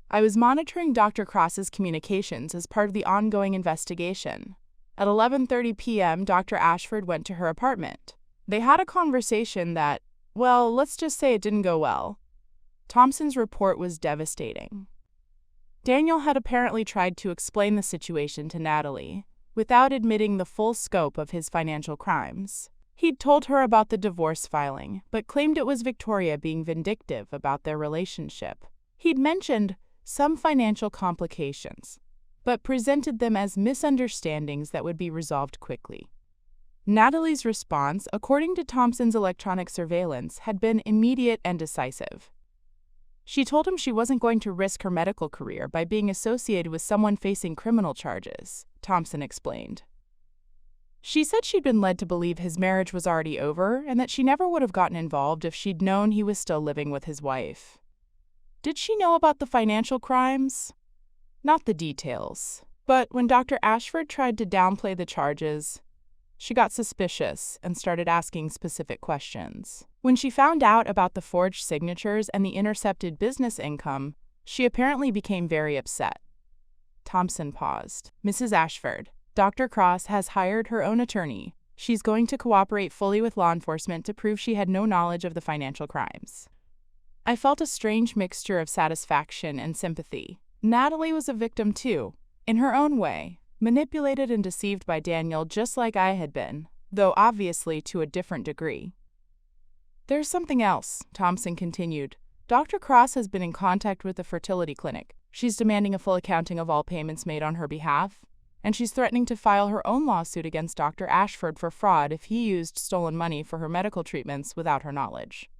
"I was monitoring Dr. Cross's communications as part of the ongoing investigation. At 11:30 p.m., Dr. Ashford went to her apartment. They had a conversation that, well, let's just say it didn't go well." Thompson's report was devastating. Daniel had apparently tried to explain the situation to Natalie, without admitting the full scope of his financial crimes. He'd told her about the divorce filing, but claimed it was Victoria being vindictive about their relationship. He'd mentioned some financial complications, but presented them as misunderstandings that would be resolved quickly. Natalie's response, according to Thompson's electronic surveillance, had been immediate and decisive. She told him she wasn't going to risk her medical career by being associated with someone facing criminal charges, Thompson explained. She said she'd been led to believe his marriage was already over and that she never would have gotten involved if she'd known he was still living with his wife. Did she know about the financial crimes? Not the details. But when Dr. Ashford tried to downplay the charges, She got suspicious and started asking specific questions. When she found out about the forged signatures and the intercepted business income, she apparently became very upset. Thompson paused. Mrs. Ashford, Dr. Cross has hired her own attorney. She's going to cooperate fully with law enforcement to prove she had no knowledge of the financial crimes. I felt a strange mixture of satisfaction and sympathy. Natalie was a victim too, in her own way, manipulated and deceived by Daniel just like I had been, though obviously to a different degree. There's something else, Thompson continued. Dr. Cross has been in contact with the fertility clinic. She's demanding a full accounting of all payments made on her behalf, and she's threatening to file her own lawsuit against Dr. Ashford for fraud if he used stolen money for her medical treatments without her knowledge.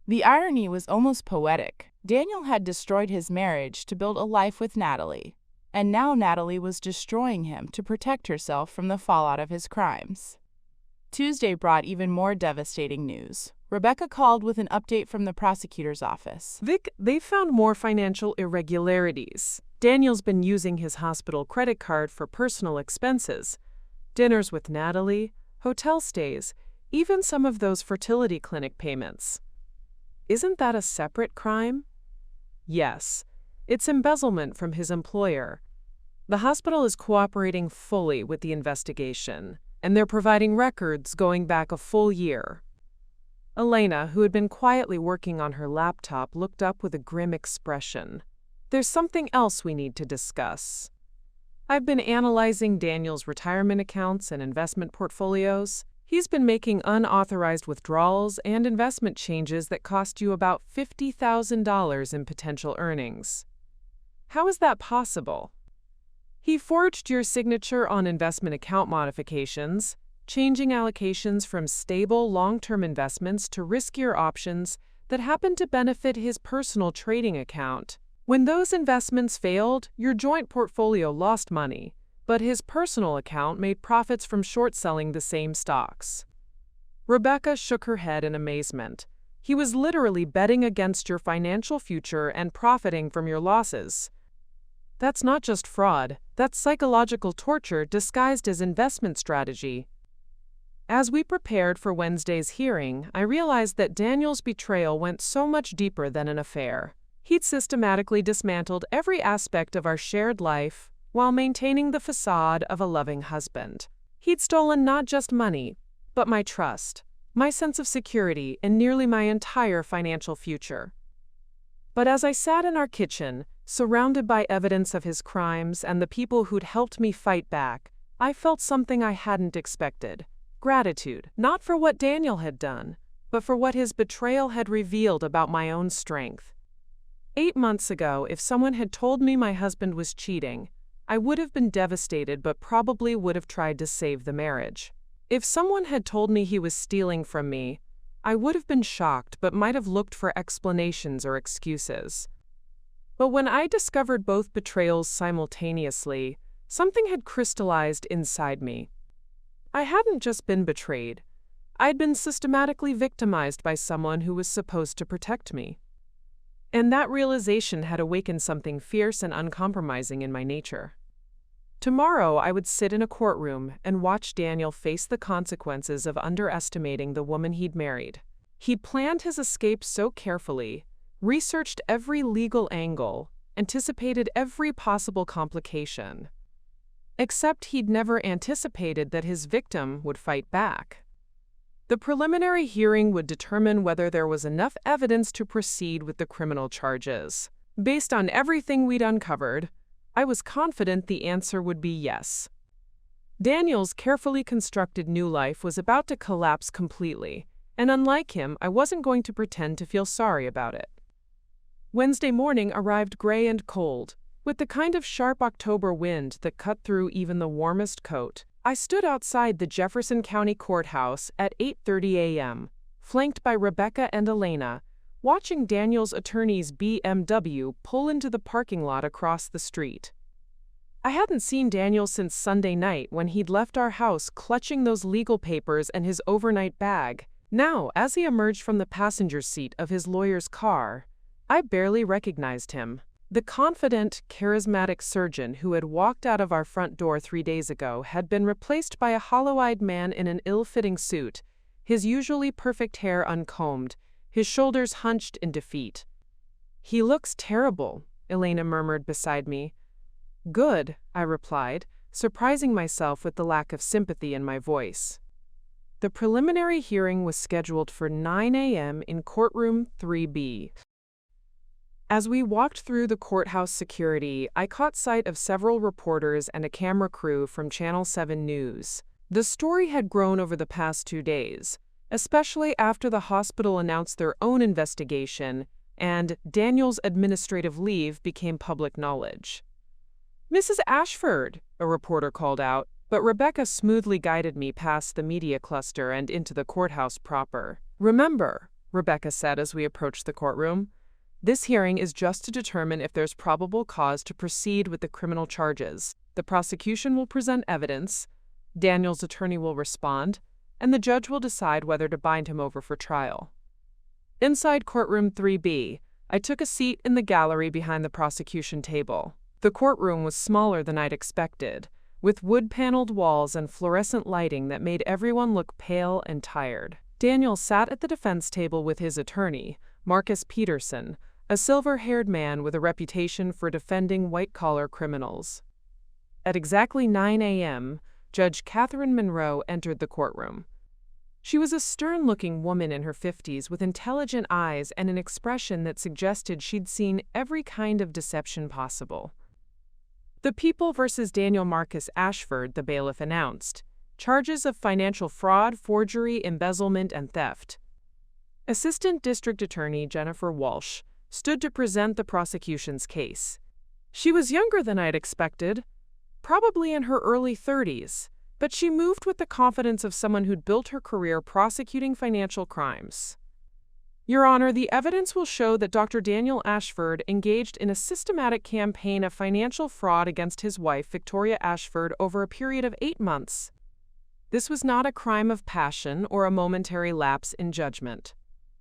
The irony was almost poetic. Daniel had destroyed his marriage to build a life with Natalie, and now Natalie was destroying him to protect herself from the fallout of his crimes. Tuesday brought even more devastating news. Rebecca called with an update from the prosecutor's office. Vic, they found more financial irregularities. Daniel's been using his hospital credit card for personal expenses. Dinners with Natalie, hotel stays, even some of those fertility clinic payments. Isn't that a separate crime? Yes. It's embezzlement from his employer. The hospital is cooperating fully with the investigation, and they're providing records going back a full year. Elena, who had been quietly working on her laptop, looked up with a grim expression. There's something else we need to discuss. I've been analyzing Daniel's retirement accounts and investment portfolios. He's been making unauthorized withdrawals and investment changes that cost you about $50,000 in potential earnings. How is that possible? He forged your signature on investment account modifications, changing allocations from stable long-term investments to riskier options that happened to benefit his personal trading account. When those investments failed, your joint portfolio lost money, but his personal account made profits from short-selling the same stocks. Rebecca shook her head in amazement. He was literally betting against your financial future and profiting from your losses. That's not just fraud, that's psychological torture disguised as investment strategy. As we prepared for Wednesday's hearing, I realized that Daniel's betrayal went so much deeper than an affair. He'd systematically dismantled every aspect of our shared life while maintaining the facade of a loving husband. He'd stolen not just money, but my trust, my sense of security, and nearly my entire financial future. But as I sat in our kitchen, surrounded by evidence of his crimes and the people who'd helped me fight back, I felt something I hadn't expected. Gratitude, not for what Daniel had done, but for what his betrayal had revealed about my own strength. 8 months ago, if someone had told me my husband was cheating, I would have been devastated but probably would have tried to save the marriage. If someone had told me he was stealing from me, I would have been shocked but might have looked for explanations or excuses. But when I discovered both betrayals simultaneously, something had crystallized inside me. I hadn't just been betrayed. I'd been systematically victimized by someone who was supposed to protect me. And that realization had awakened something fierce and uncompromising in my nature. Tomorrow I would sit in a courtroom and watch Daniel face the consequences of underestimating the woman he'd married. He'd planned his escape so carefully, researched every legal angle, anticipated every possible complication. Except he'd never anticipated that his victim would fight back. The preliminary hearing would determine whether there was enough evidence to proceed with the criminal charges. Based on everything we'd uncovered, I was confident the answer would be yes. Daniel's carefully constructed new life was about to collapse completely, and unlike him, I wasn't going to pretend to feel sorry about it. Wednesday morning arrived gray and cold, with the kind of sharp October wind that cut through even the warmest coat. I stood outside the Jefferson County Courthouse at 8:30 a.m., flanked by Rebecca and Elena, watching Daniel's attorney's BMW pull into the parking lot across the street. I hadn't seen Daniel since Sunday night when he'd left our house clutching those legal papers and his overnight bag. Now, as he emerged from the passenger seat of his lawyer's car, I barely recognized him. The confident, charismatic surgeon who had walked out of our front door 3 days ago had been replaced by a hollow-eyed man in an ill-fitting suit, his usually perfect hair uncombed, his shoulders hunched in defeat. "He looks terrible," Elena murmured beside me. "Good," I replied, surprising myself with the lack of sympathy in my voice. The preliminary hearing was scheduled for 9 a.m. in courtroom 3B. As we walked through the courthouse security, I caught sight of several reporters and a camera crew from Channel 7 News. The story had grown over the past 2 days, especially after the hospital announced their own investigation and Daniel's administrative leave became public knowledge. "Mrs. Ashford," a reporter called out, but Rebecca smoothly guided me past the media cluster and into the courthouse proper. "Remember," Rebecca said as we approached the courtroom, "this hearing is just to determine if there's probable cause to proceed with the criminal charges. The prosecution will present evidence, Daniel's attorney will respond, and the judge will decide whether to bind him over for trial." Inside courtroom 3B, I took a seat in the gallery behind the prosecution table. The courtroom was smaller than I'd expected, with wood-paneled walls and fluorescent lighting that made everyone look pale and tired. Daniel sat at the defense table with his attorney, Marcus Peterson, a silver-haired man with a reputation for defending white-collar criminals. At exactly 9 a.m., Judge Catherine Monroe entered the courtroom. She was a stern-looking woman in her 50s with intelligent eyes and an expression that suggested she'd seen every kind of deception possible. "The People versus Daniel Marcus Ashford," the bailiff announced. "Charges of financial fraud, forgery, embezzlement, and theft." Assistant District Attorney Jennifer Walsh stood to present the prosecution's case. She was younger than I'd expected, probably in her early 30s, but she moved with the confidence of someone who'd built her career prosecuting financial crimes. "Your Honor, the evidence will show that Dr. Daniel Ashford engaged in a systematic campaign of financial fraud against his wife, Victoria Ashford, over a period of 8 months. This was not a crime of passion or a momentary lapse in judgment.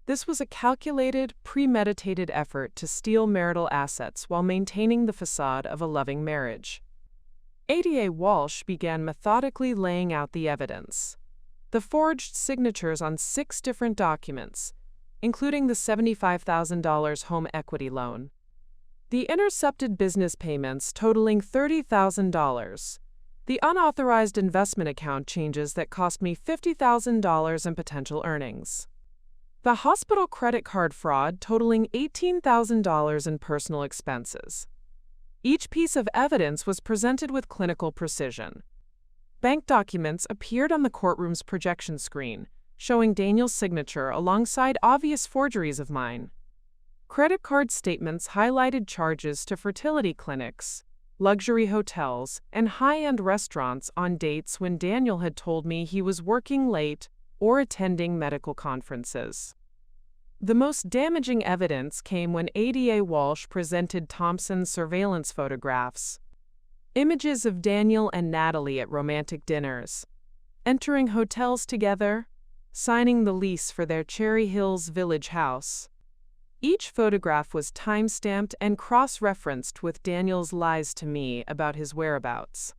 This was a calculated, premeditated effort to steal marital assets while maintaining the facade of a loving marriage." ADA Walsh began methodically laying out the evidence. The forged signatures on 6 different documents, including the $75,000 home equity loan. The intercepted business payments totaling $30,000. The unauthorized investment account changes that cost me $50,000 in potential earnings. The hospital credit card fraud totaling $18,000 in personal expenses. Each piece of evidence was presented with clinical precision. Bank documents appeared on the courtroom's projection screen, showing Daniel's signature alongside obvious forgeries of mine. Credit card statements highlighted charges to fertility clinics, luxury hotels, and high-end restaurants on dates when Daniel had told me he was working late or attending medical conferences. The most damaging evidence came when ADA Walsh presented Thompson's surveillance photographs. Images of Daniel and Natalie at romantic dinners, entering hotels together, signing the lease for their Cherry Hills Village house. Each photograph was time-stamped and cross-referenced with Daniel's lies to me about his whereabouts.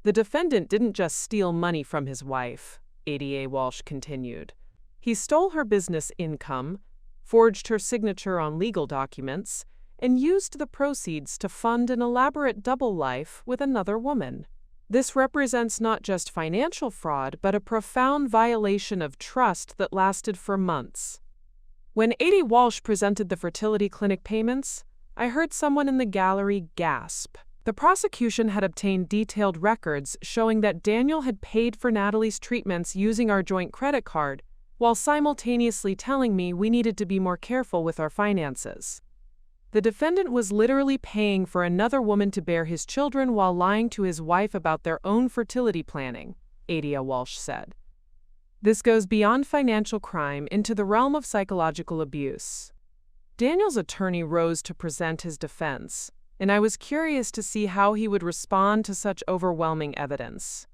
"The defendant didn't just steal money from his wife," ADA Walsh continued. "He stole her business income, forged her signature on legal documents, and used the proceeds to fund an elaborate double life with another woman. This represents not just financial fraud, but a profound violation of trust that lasted for months." When AD Walsh presented the fertility clinic payments, I heard someone in the gallery gasp. The prosecution had obtained detailed records showing that Daniel had paid for Natalie's treatments using our joint credit card, while simultaneously telling me we needed to be more careful with our finances. The defendant was literally paying for another woman to bear his children while lying to his wife about their own fertility planning, ADA Walsh said. This goes beyond financial crime into the realm of psychological abuse. Daniel's attorney rose to present his defense, and I was curious to see how he would respond to such overwhelming evidence.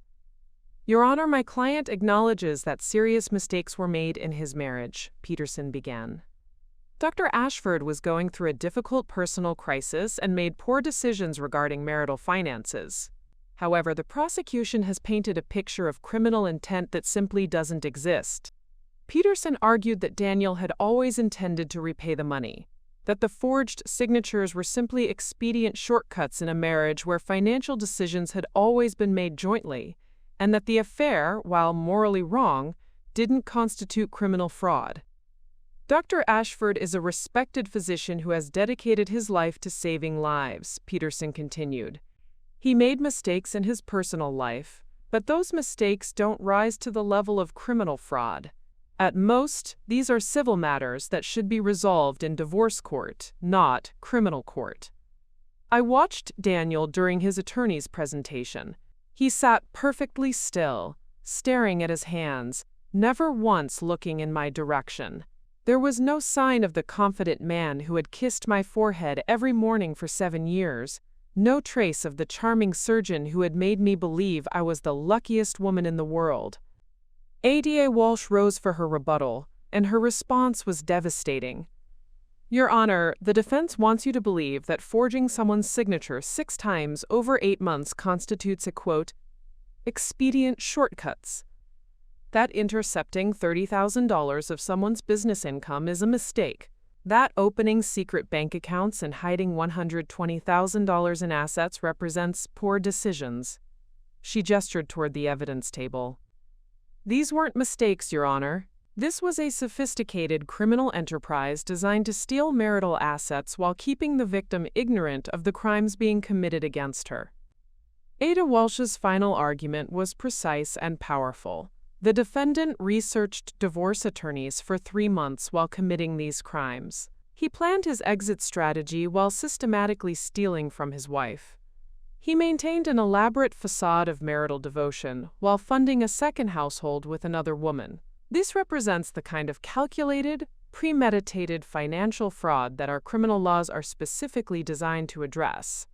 "Your Honor, my client acknowledges that serious mistakes were made in his marriage," Peterson began. Dr. Ashford was going through a difficult personal crisis and made poor decisions regarding marital finances. However, the prosecution has painted a picture of criminal intent that simply doesn't exist. Peterson argued that Daniel had always intended to repay the money, that the forged signatures were simply expedient shortcuts in a marriage where financial decisions had always been made jointly, and that the affair, while morally wrong, didn't constitute criminal fraud. Dr. Ashford is a respected physician who has dedicated his life to saving lives, Peterson continued. He made mistakes in his personal life, but those mistakes don't rise to the level of criminal fraud. At most, these are civil matters that should be resolved in divorce court, not criminal court. I watched Daniel during his attorney's presentation. He sat perfectly still, staring at his hands, never once looking in my direction. There was no sign of the confident man who had kissed my forehead every morning for 7 years, no trace of the charming surgeon who had made me believe I was the luckiest woman in the world. Ada Walsh rose for her rebuttal, and her response was devastating. Your Honor, the defense wants you to believe that forging someone's signature 6 times over 8 months constitutes a, quote, expedient shortcuts. That intercepting $30,000 of someone's business income is a mistake. That opening secret bank accounts and hiding $120,000 in assets represents poor decisions. She gestured toward the evidence table. These weren't mistakes, Your Honor. This was a sophisticated criminal enterprise designed to steal marital assets while keeping the victim ignorant of the crimes being committed against her. Ada Walsh's final argument was precise and powerful. The defendant researched divorce attorneys for 3 months while committing these crimes. He planned his exit strategy while systematically stealing from his wife. He maintained an elaborate facade of marital devotion while funding a second household with another woman. This represents the kind of calculated, premeditated financial fraud that our criminal laws are specifically designed to address.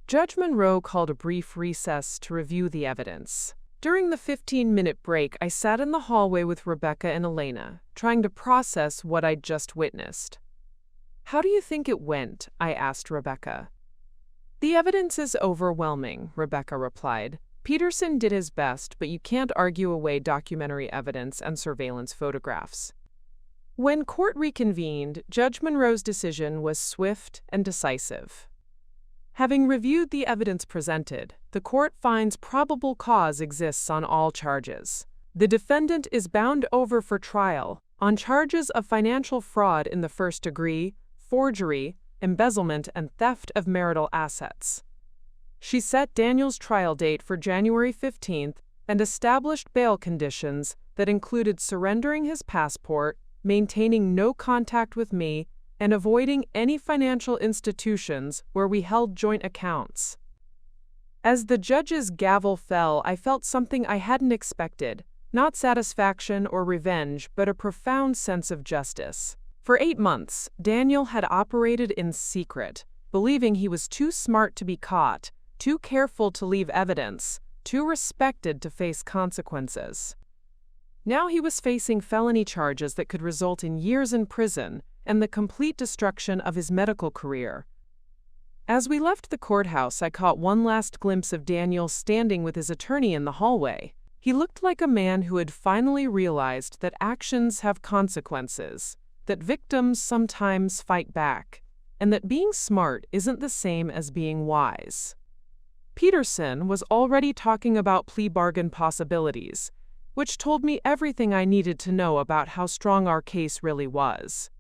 Judge Monroe called a brief recess to review the evidence. During the 15-minute break, I sat in the hallway with Rebecca and Elena, trying to process what I'd just witnessed. How do you think it went? I asked Rebecca. The evidence is overwhelming, Rebecca replied. Peterson did his best, but you can't argue away documentary evidence and surveillance photographs. When court reconvened, Judge Monroe's decision was swift and decisive. Having reviewed the evidence presented, the court finds probable cause exists on all charges. The defendant is bound over for trial on charges of financial fraud in the first degree, forgery, embezzlement, and theft of marital assets. She set Daniel's trial date for January 15th and established bail conditions that included surrendering his passport, maintaining no contact with me, and avoiding any financial institutions where we held joint accounts. As the judge's gavel fell, I felt something I hadn't expected, not satisfaction or revenge, but a profound sense of justice. For 8 months, Daniel had operated in secret, believing he was too smart to be caught, too careful to leave evidence, too respected to face consequences. Now he was facing felony charges that could result in years in prison and the complete destruction of his medical career. As we left the courthouse, I caught one last glimpse of Daniel standing with his attorney in the hallway. He looked like a man who had finally realized that actions have consequences, that victims sometimes fight back, and that being smart isn't the same as being wise. Peterson was already talking about plea bargain possibilities, which told me everything I needed to know about how strong our case really was.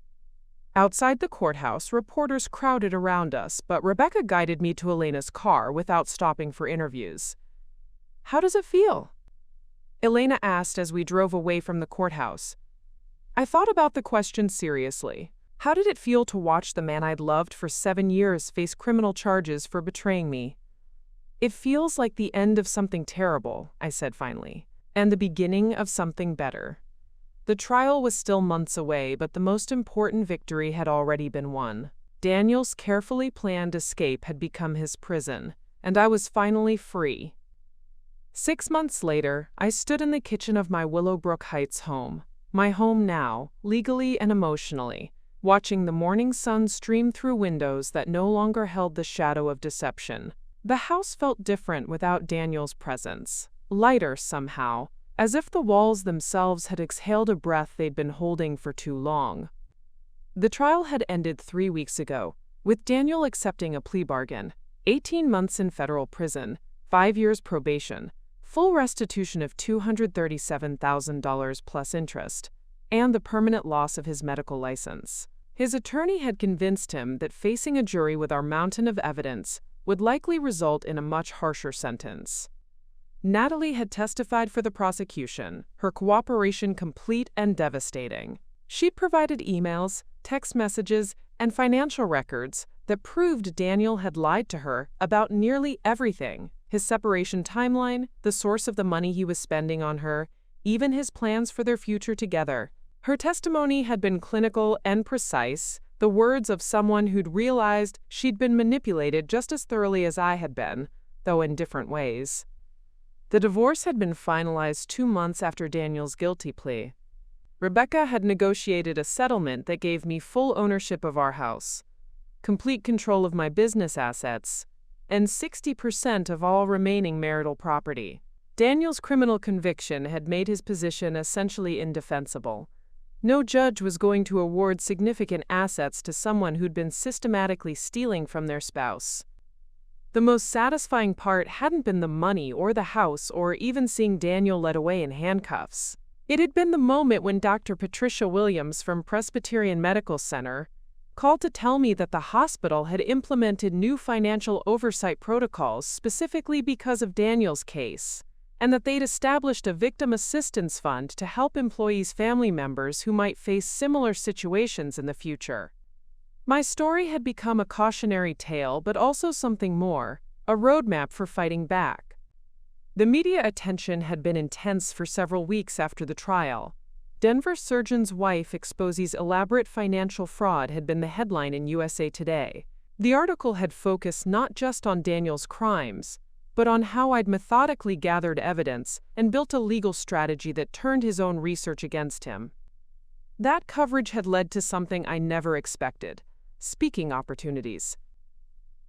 Outside the courthouse, reporters crowded around us, but Rebecca guided me to Elena's car without stopping for interviews. How does it feel? Elena asked as we drove away from the courthouse. I thought about the question seriously. How did it feel to watch the man I'd loved for 7 years face criminal charges for betraying me? It feels like the end of something terrible, I said finally, and the beginning of something better. The trial was still months away, but the most important victory had already been won. Daniel's carefully planned escape had become his prison, and I was finally free. 6 months later, I stood in the kitchen of my Willowbrook Heights home, my home now, legally and emotionally, watching the morning sun stream through windows that no longer held the shadow of deception. The house felt different without Daniel's presence, lighter somehow, as if the walls themselves had exhaled a breath they'd been holding for too long. The trial had ended 3 weeks ago, with Daniel accepting a plea bargain, 18 months in federal prison, 5 years probation, full restitution of $237,000 plus interest, and the permanent loss of his medical license. His attorney had convinced him that facing a jury with our mountain of evidence would likely result in a much harsher sentence. Natalie had testified for the prosecution, her cooperation complete and devastating. She'd provided emails, text messages, and financial records that proved Daniel had lied to her about nearly everything: his separation timeline, the source of the money he was spending on her, even his plans for their future together. Her testimony had been clinical and precise, the words of someone who'd realized she'd been manipulated just as thoroughly as I had been, though in different ways. The divorce had been finalized 2 months after Daniel's guilty plea. Rebecca had negotiated a settlement that gave me full ownership of our house, complete control of my business assets, and 60% of all remaining marital property. Daniel's criminal conviction had made his position essentially indefensible. No judge was going to award significant assets to someone who'd been systematically stealing from their spouse. The most satisfying part hadn't been the money or the house or even seeing Daniel led away in handcuffs. It had been the moment when Dr. Patricia Williams from Presbyterian Medical Center called to tell me that the hospital had implemented new financial oversight protocols specifically because of Daniel's case, and that they'd established a victim assistance fund to help employees' family members who might face similar situations in the future. My story had become a cautionary tale, but also something more, a roadmap for fighting back. The media attention had been intense for several weeks after the trial. Denver surgeon's wife exposes elaborate financial fraud had been the headline in USA Today. The article had focused not just on Daniel's crimes, but on how I'd methodically gathered evidence and built a legal strategy that turned his own research against him. That coverage had led to something I never expected: speaking opportunities.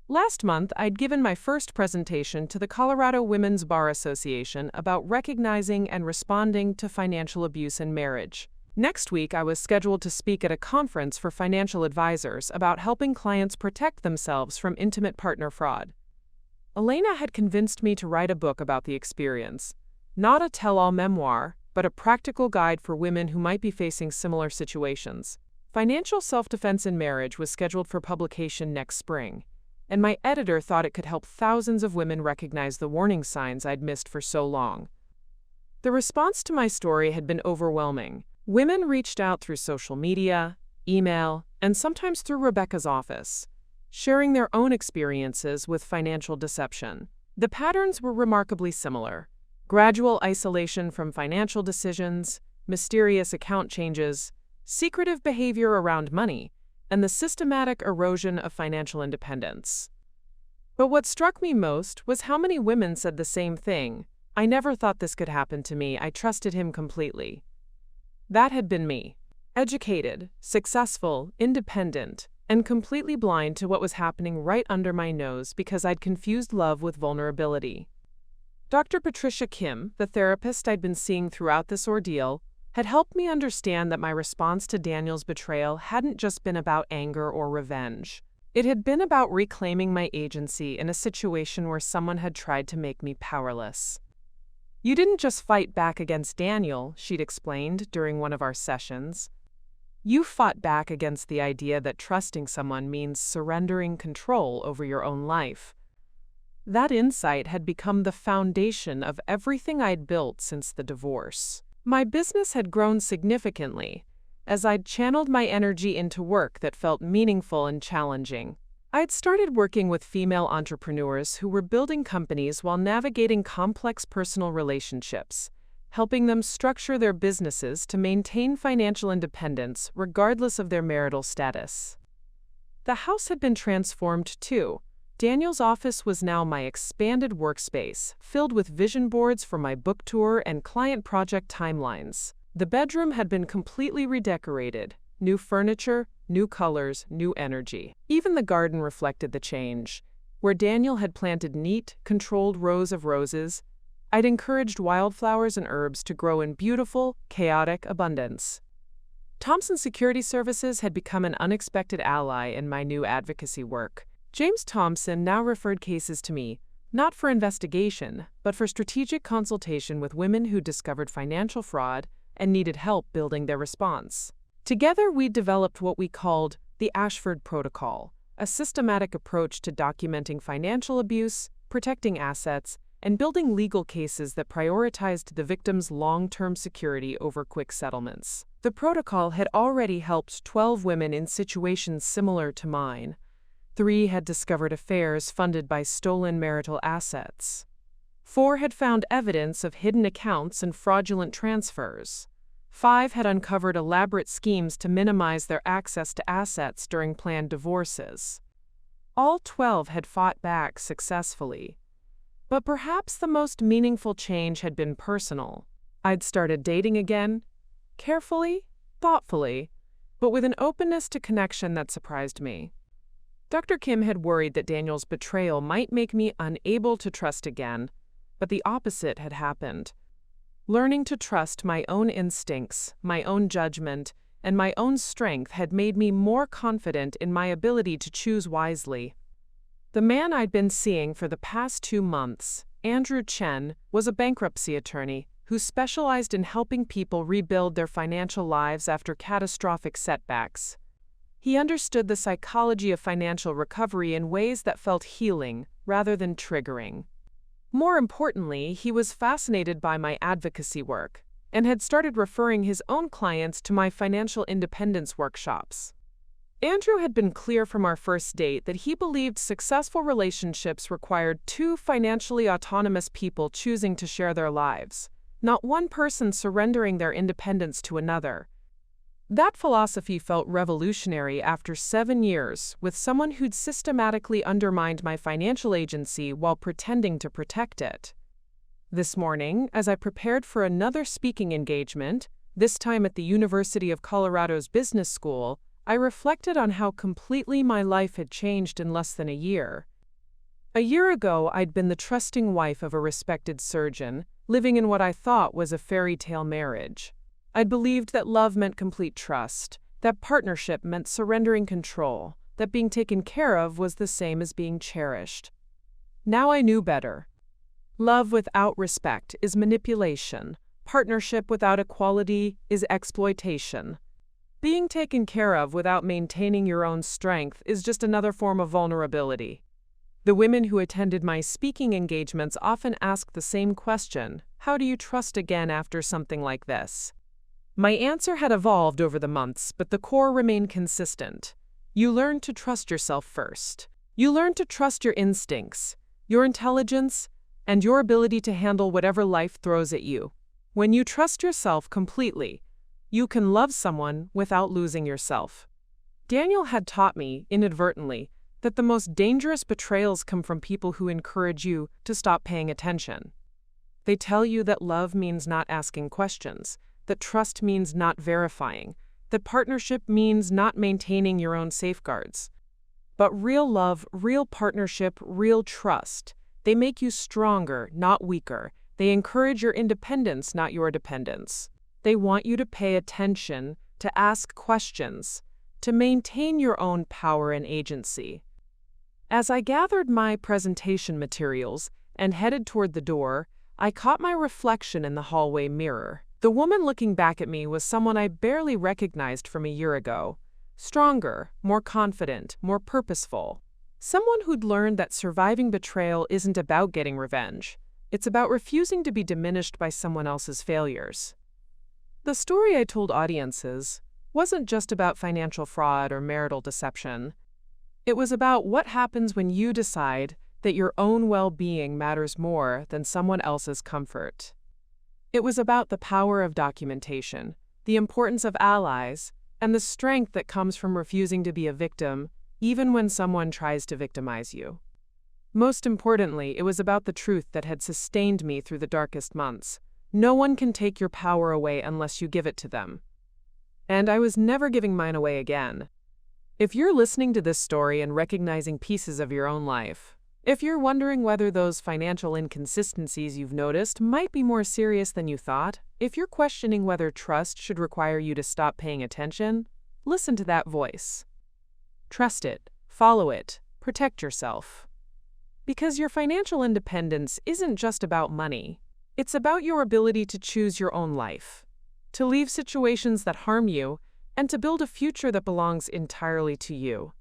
Last month, I'd given my first presentation to the Colorado Women's Bar Association about recognizing and responding to financial abuse in marriage. Next week, I was scheduled to speak at a conference for financial advisors about helping clients protect themselves from intimate partner fraud. Elena had convinced me to write a book about the experience, not a tell-all memoir, but a practical guide for women who might be facing similar situations. Financial Self-Defense in Marriage was scheduled for publication next spring, and my editor thought it could help thousands of women recognize the warning signs I'd missed for so long. The response to my story had been overwhelming. Women reached out through social media, email, and sometimes through Rebecca's office, sharing their own experiences with financial deception. The patterns were remarkably similar: gradual isolation from financial decisions, mysterious account changes, secretive behavior around money, and the systematic erosion of financial independence. But what struck me most was how many women said the same thing: "I never thought this could happen to me. I trusted him completely." That had been me. Educated, successful, independent, and completely blind to what was happening right under my nose because I'd confused love with vulnerability. Dr. Patricia Kim, the therapist I'd been seeing throughout this ordeal, had helped me understand that my response to Daniel's betrayal hadn't just been about anger or revenge. It had been about reclaiming my agency in a situation where someone had tried to make me powerless. "You didn't just fight back against Daniel," she'd explained during one of our sessions. "You fought back against the idea that trusting someone means surrendering control over your own life." That insight had become the foundation of everything I'd built since the divorce. My business had grown significantly as I'd channeled my energy into work that felt meaningful and challenging. I'd started working with female entrepreneurs who were building companies while navigating complex personal relationships, helping them structure their businesses to maintain financial independence regardless of their marital status. The house had been transformed too. Daniel's office was now my expanded workspace, filled with vision boards for my book tour and client project timelines. The bedroom had been completely redecorated, new furniture, new colors, new energy. Even the garden reflected the change. Where Daniel had planted neat, controlled rows of roses, I'd encouraged wildflowers and herbs to grow in beautiful, chaotic abundance. Thompson Security Services had become an unexpected ally in my new advocacy work. James Thompson now referred cases to me, not for investigation, but for strategic consultation with women who discovered financial fraud and needed help building their response. Together, we developed what we called the Ashford Protocol, a systematic approach to documenting financial abuse, protecting assets, and building legal cases that prioritized the victim's long-term security over quick settlements. The protocol had already helped 12 women in situations similar to mine. 3 had discovered affairs funded by stolen marital assets. 4 had found evidence of hidden accounts and fraudulent transfers. 5 had uncovered elaborate schemes to minimize their access to assets during planned divorces. All 12 had fought back successfully. But perhaps the most meaningful change had been personal. I'd started dating again, carefully, thoughtfully, but with an openness to connection that surprised me. Dr. Kim had worried that Daniel's betrayal might make me unable to trust again, but the opposite had happened. Learning to trust my own instincts, my own judgment, and my own strength had made me more confident in my ability to choose wisely. The man I'd been seeing for the past 2 months, Andrew Chen, was a bankruptcy attorney who specialized in helping people rebuild their financial lives after catastrophic setbacks. He understood the psychology of financial recovery in ways that felt healing rather than triggering. More importantly, he was fascinated by my advocacy work and had started referring his own clients to my financial independence workshops. Andrew had been clear from our first date that he believed successful relationships required 2 financially autonomous people choosing to share their lives, not one person surrendering their independence to another. That philosophy felt revolutionary after 7 years with someone who'd systematically undermined my financial agency while pretending to protect it. This morning, as I prepared for another speaking engagement, this time at the University of Colorado's Business School, I reflected on how completely my life had changed in less than a year. A year ago, I'd been the trusting wife of a respected surgeon, living in what I thought was a fairy tale marriage. I'd believed that love meant complete trust, that partnership meant surrendering control, that being taken care of was the same as being cherished. Now I knew better. Love without respect is manipulation. Partnership without equality is exploitation. Being taken care of without maintaining your own strength is just another form of vulnerability. The women who attended my speaking engagements often ask the same question: how do you trust again after something like this? My answer had evolved over the months, but the core remained consistent. You learn to trust yourself first. You learn to trust your instincts, your intelligence, and your ability to handle whatever life throws at you. When you trust yourself completely, you can love someone without losing yourself. Daniel had taught me, inadvertently, that the most dangerous betrayals come from people who encourage you to stop paying attention. They tell you that love means not asking questions, that trust means not verifying, that partnership means not maintaining your own safeguards. But real love, real partnership, real trust, they make you stronger, not weaker. They encourage your independence, not your dependence. They want you to pay attention, to ask questions, to maintain your own power and agency. As I gathered my presentation materials and headed toward the door, I caught my reflection in the hallway mirror. The woman looking back at me was someone I barely recognized from a year ago. Stronger, more confident, more purposeful. Someone who'd learned that surviving betrayal isn't about getting revenge. It's about refusing to be diminished by someone else's failures. The story I told audiences wasn't just about financial fraud or marital deception. It was about what happens when you decide that your own well-being matters more than someone else's comfort. It was about the power of documentation, the importance of allies, and the strength that comes from refusing to be a victim, even when someone tries to victimize you. Most importantly, it was about the truth that had sustained me through the darkest months. No one can take your power away unless you give it to them. And I was never giving mine away again. If you're listening to this story and recognizing pieces of your own life, if you're wondering whether those financial inconsistencies you've noticed might be more serious than you thought, if you're questioning whether trust should require you to stop paying attention, listen to that voice. Trust it, follow it, protect yourself. Because your financial independence isn't just about money. It's about your ability to choose your own life, to leave situations that harm you, and to build a future that belongs entirely to you.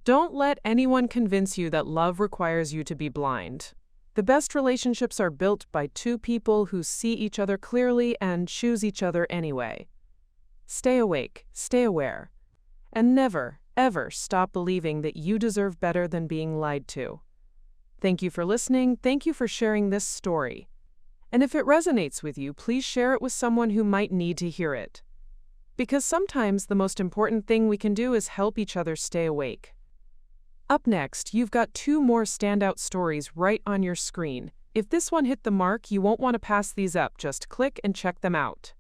Don't let anyone convince you that love requires you to be blind. The best relationships are built by two people who see each other clearly and choose each other anyway. Stay awake, stay aware, and never, ever stop believing that you deserve better than being lied to. Thank you for listening. Thank you for sharing this story. And if it resonates with you, please share it with someone who might need to hear it. Because sometimes the most important thing we can do is help each other stay awake. Up next, you've got two more standout stories right on your screen. If this one hit the mark, you won't want to pass these up. Just click and check them out.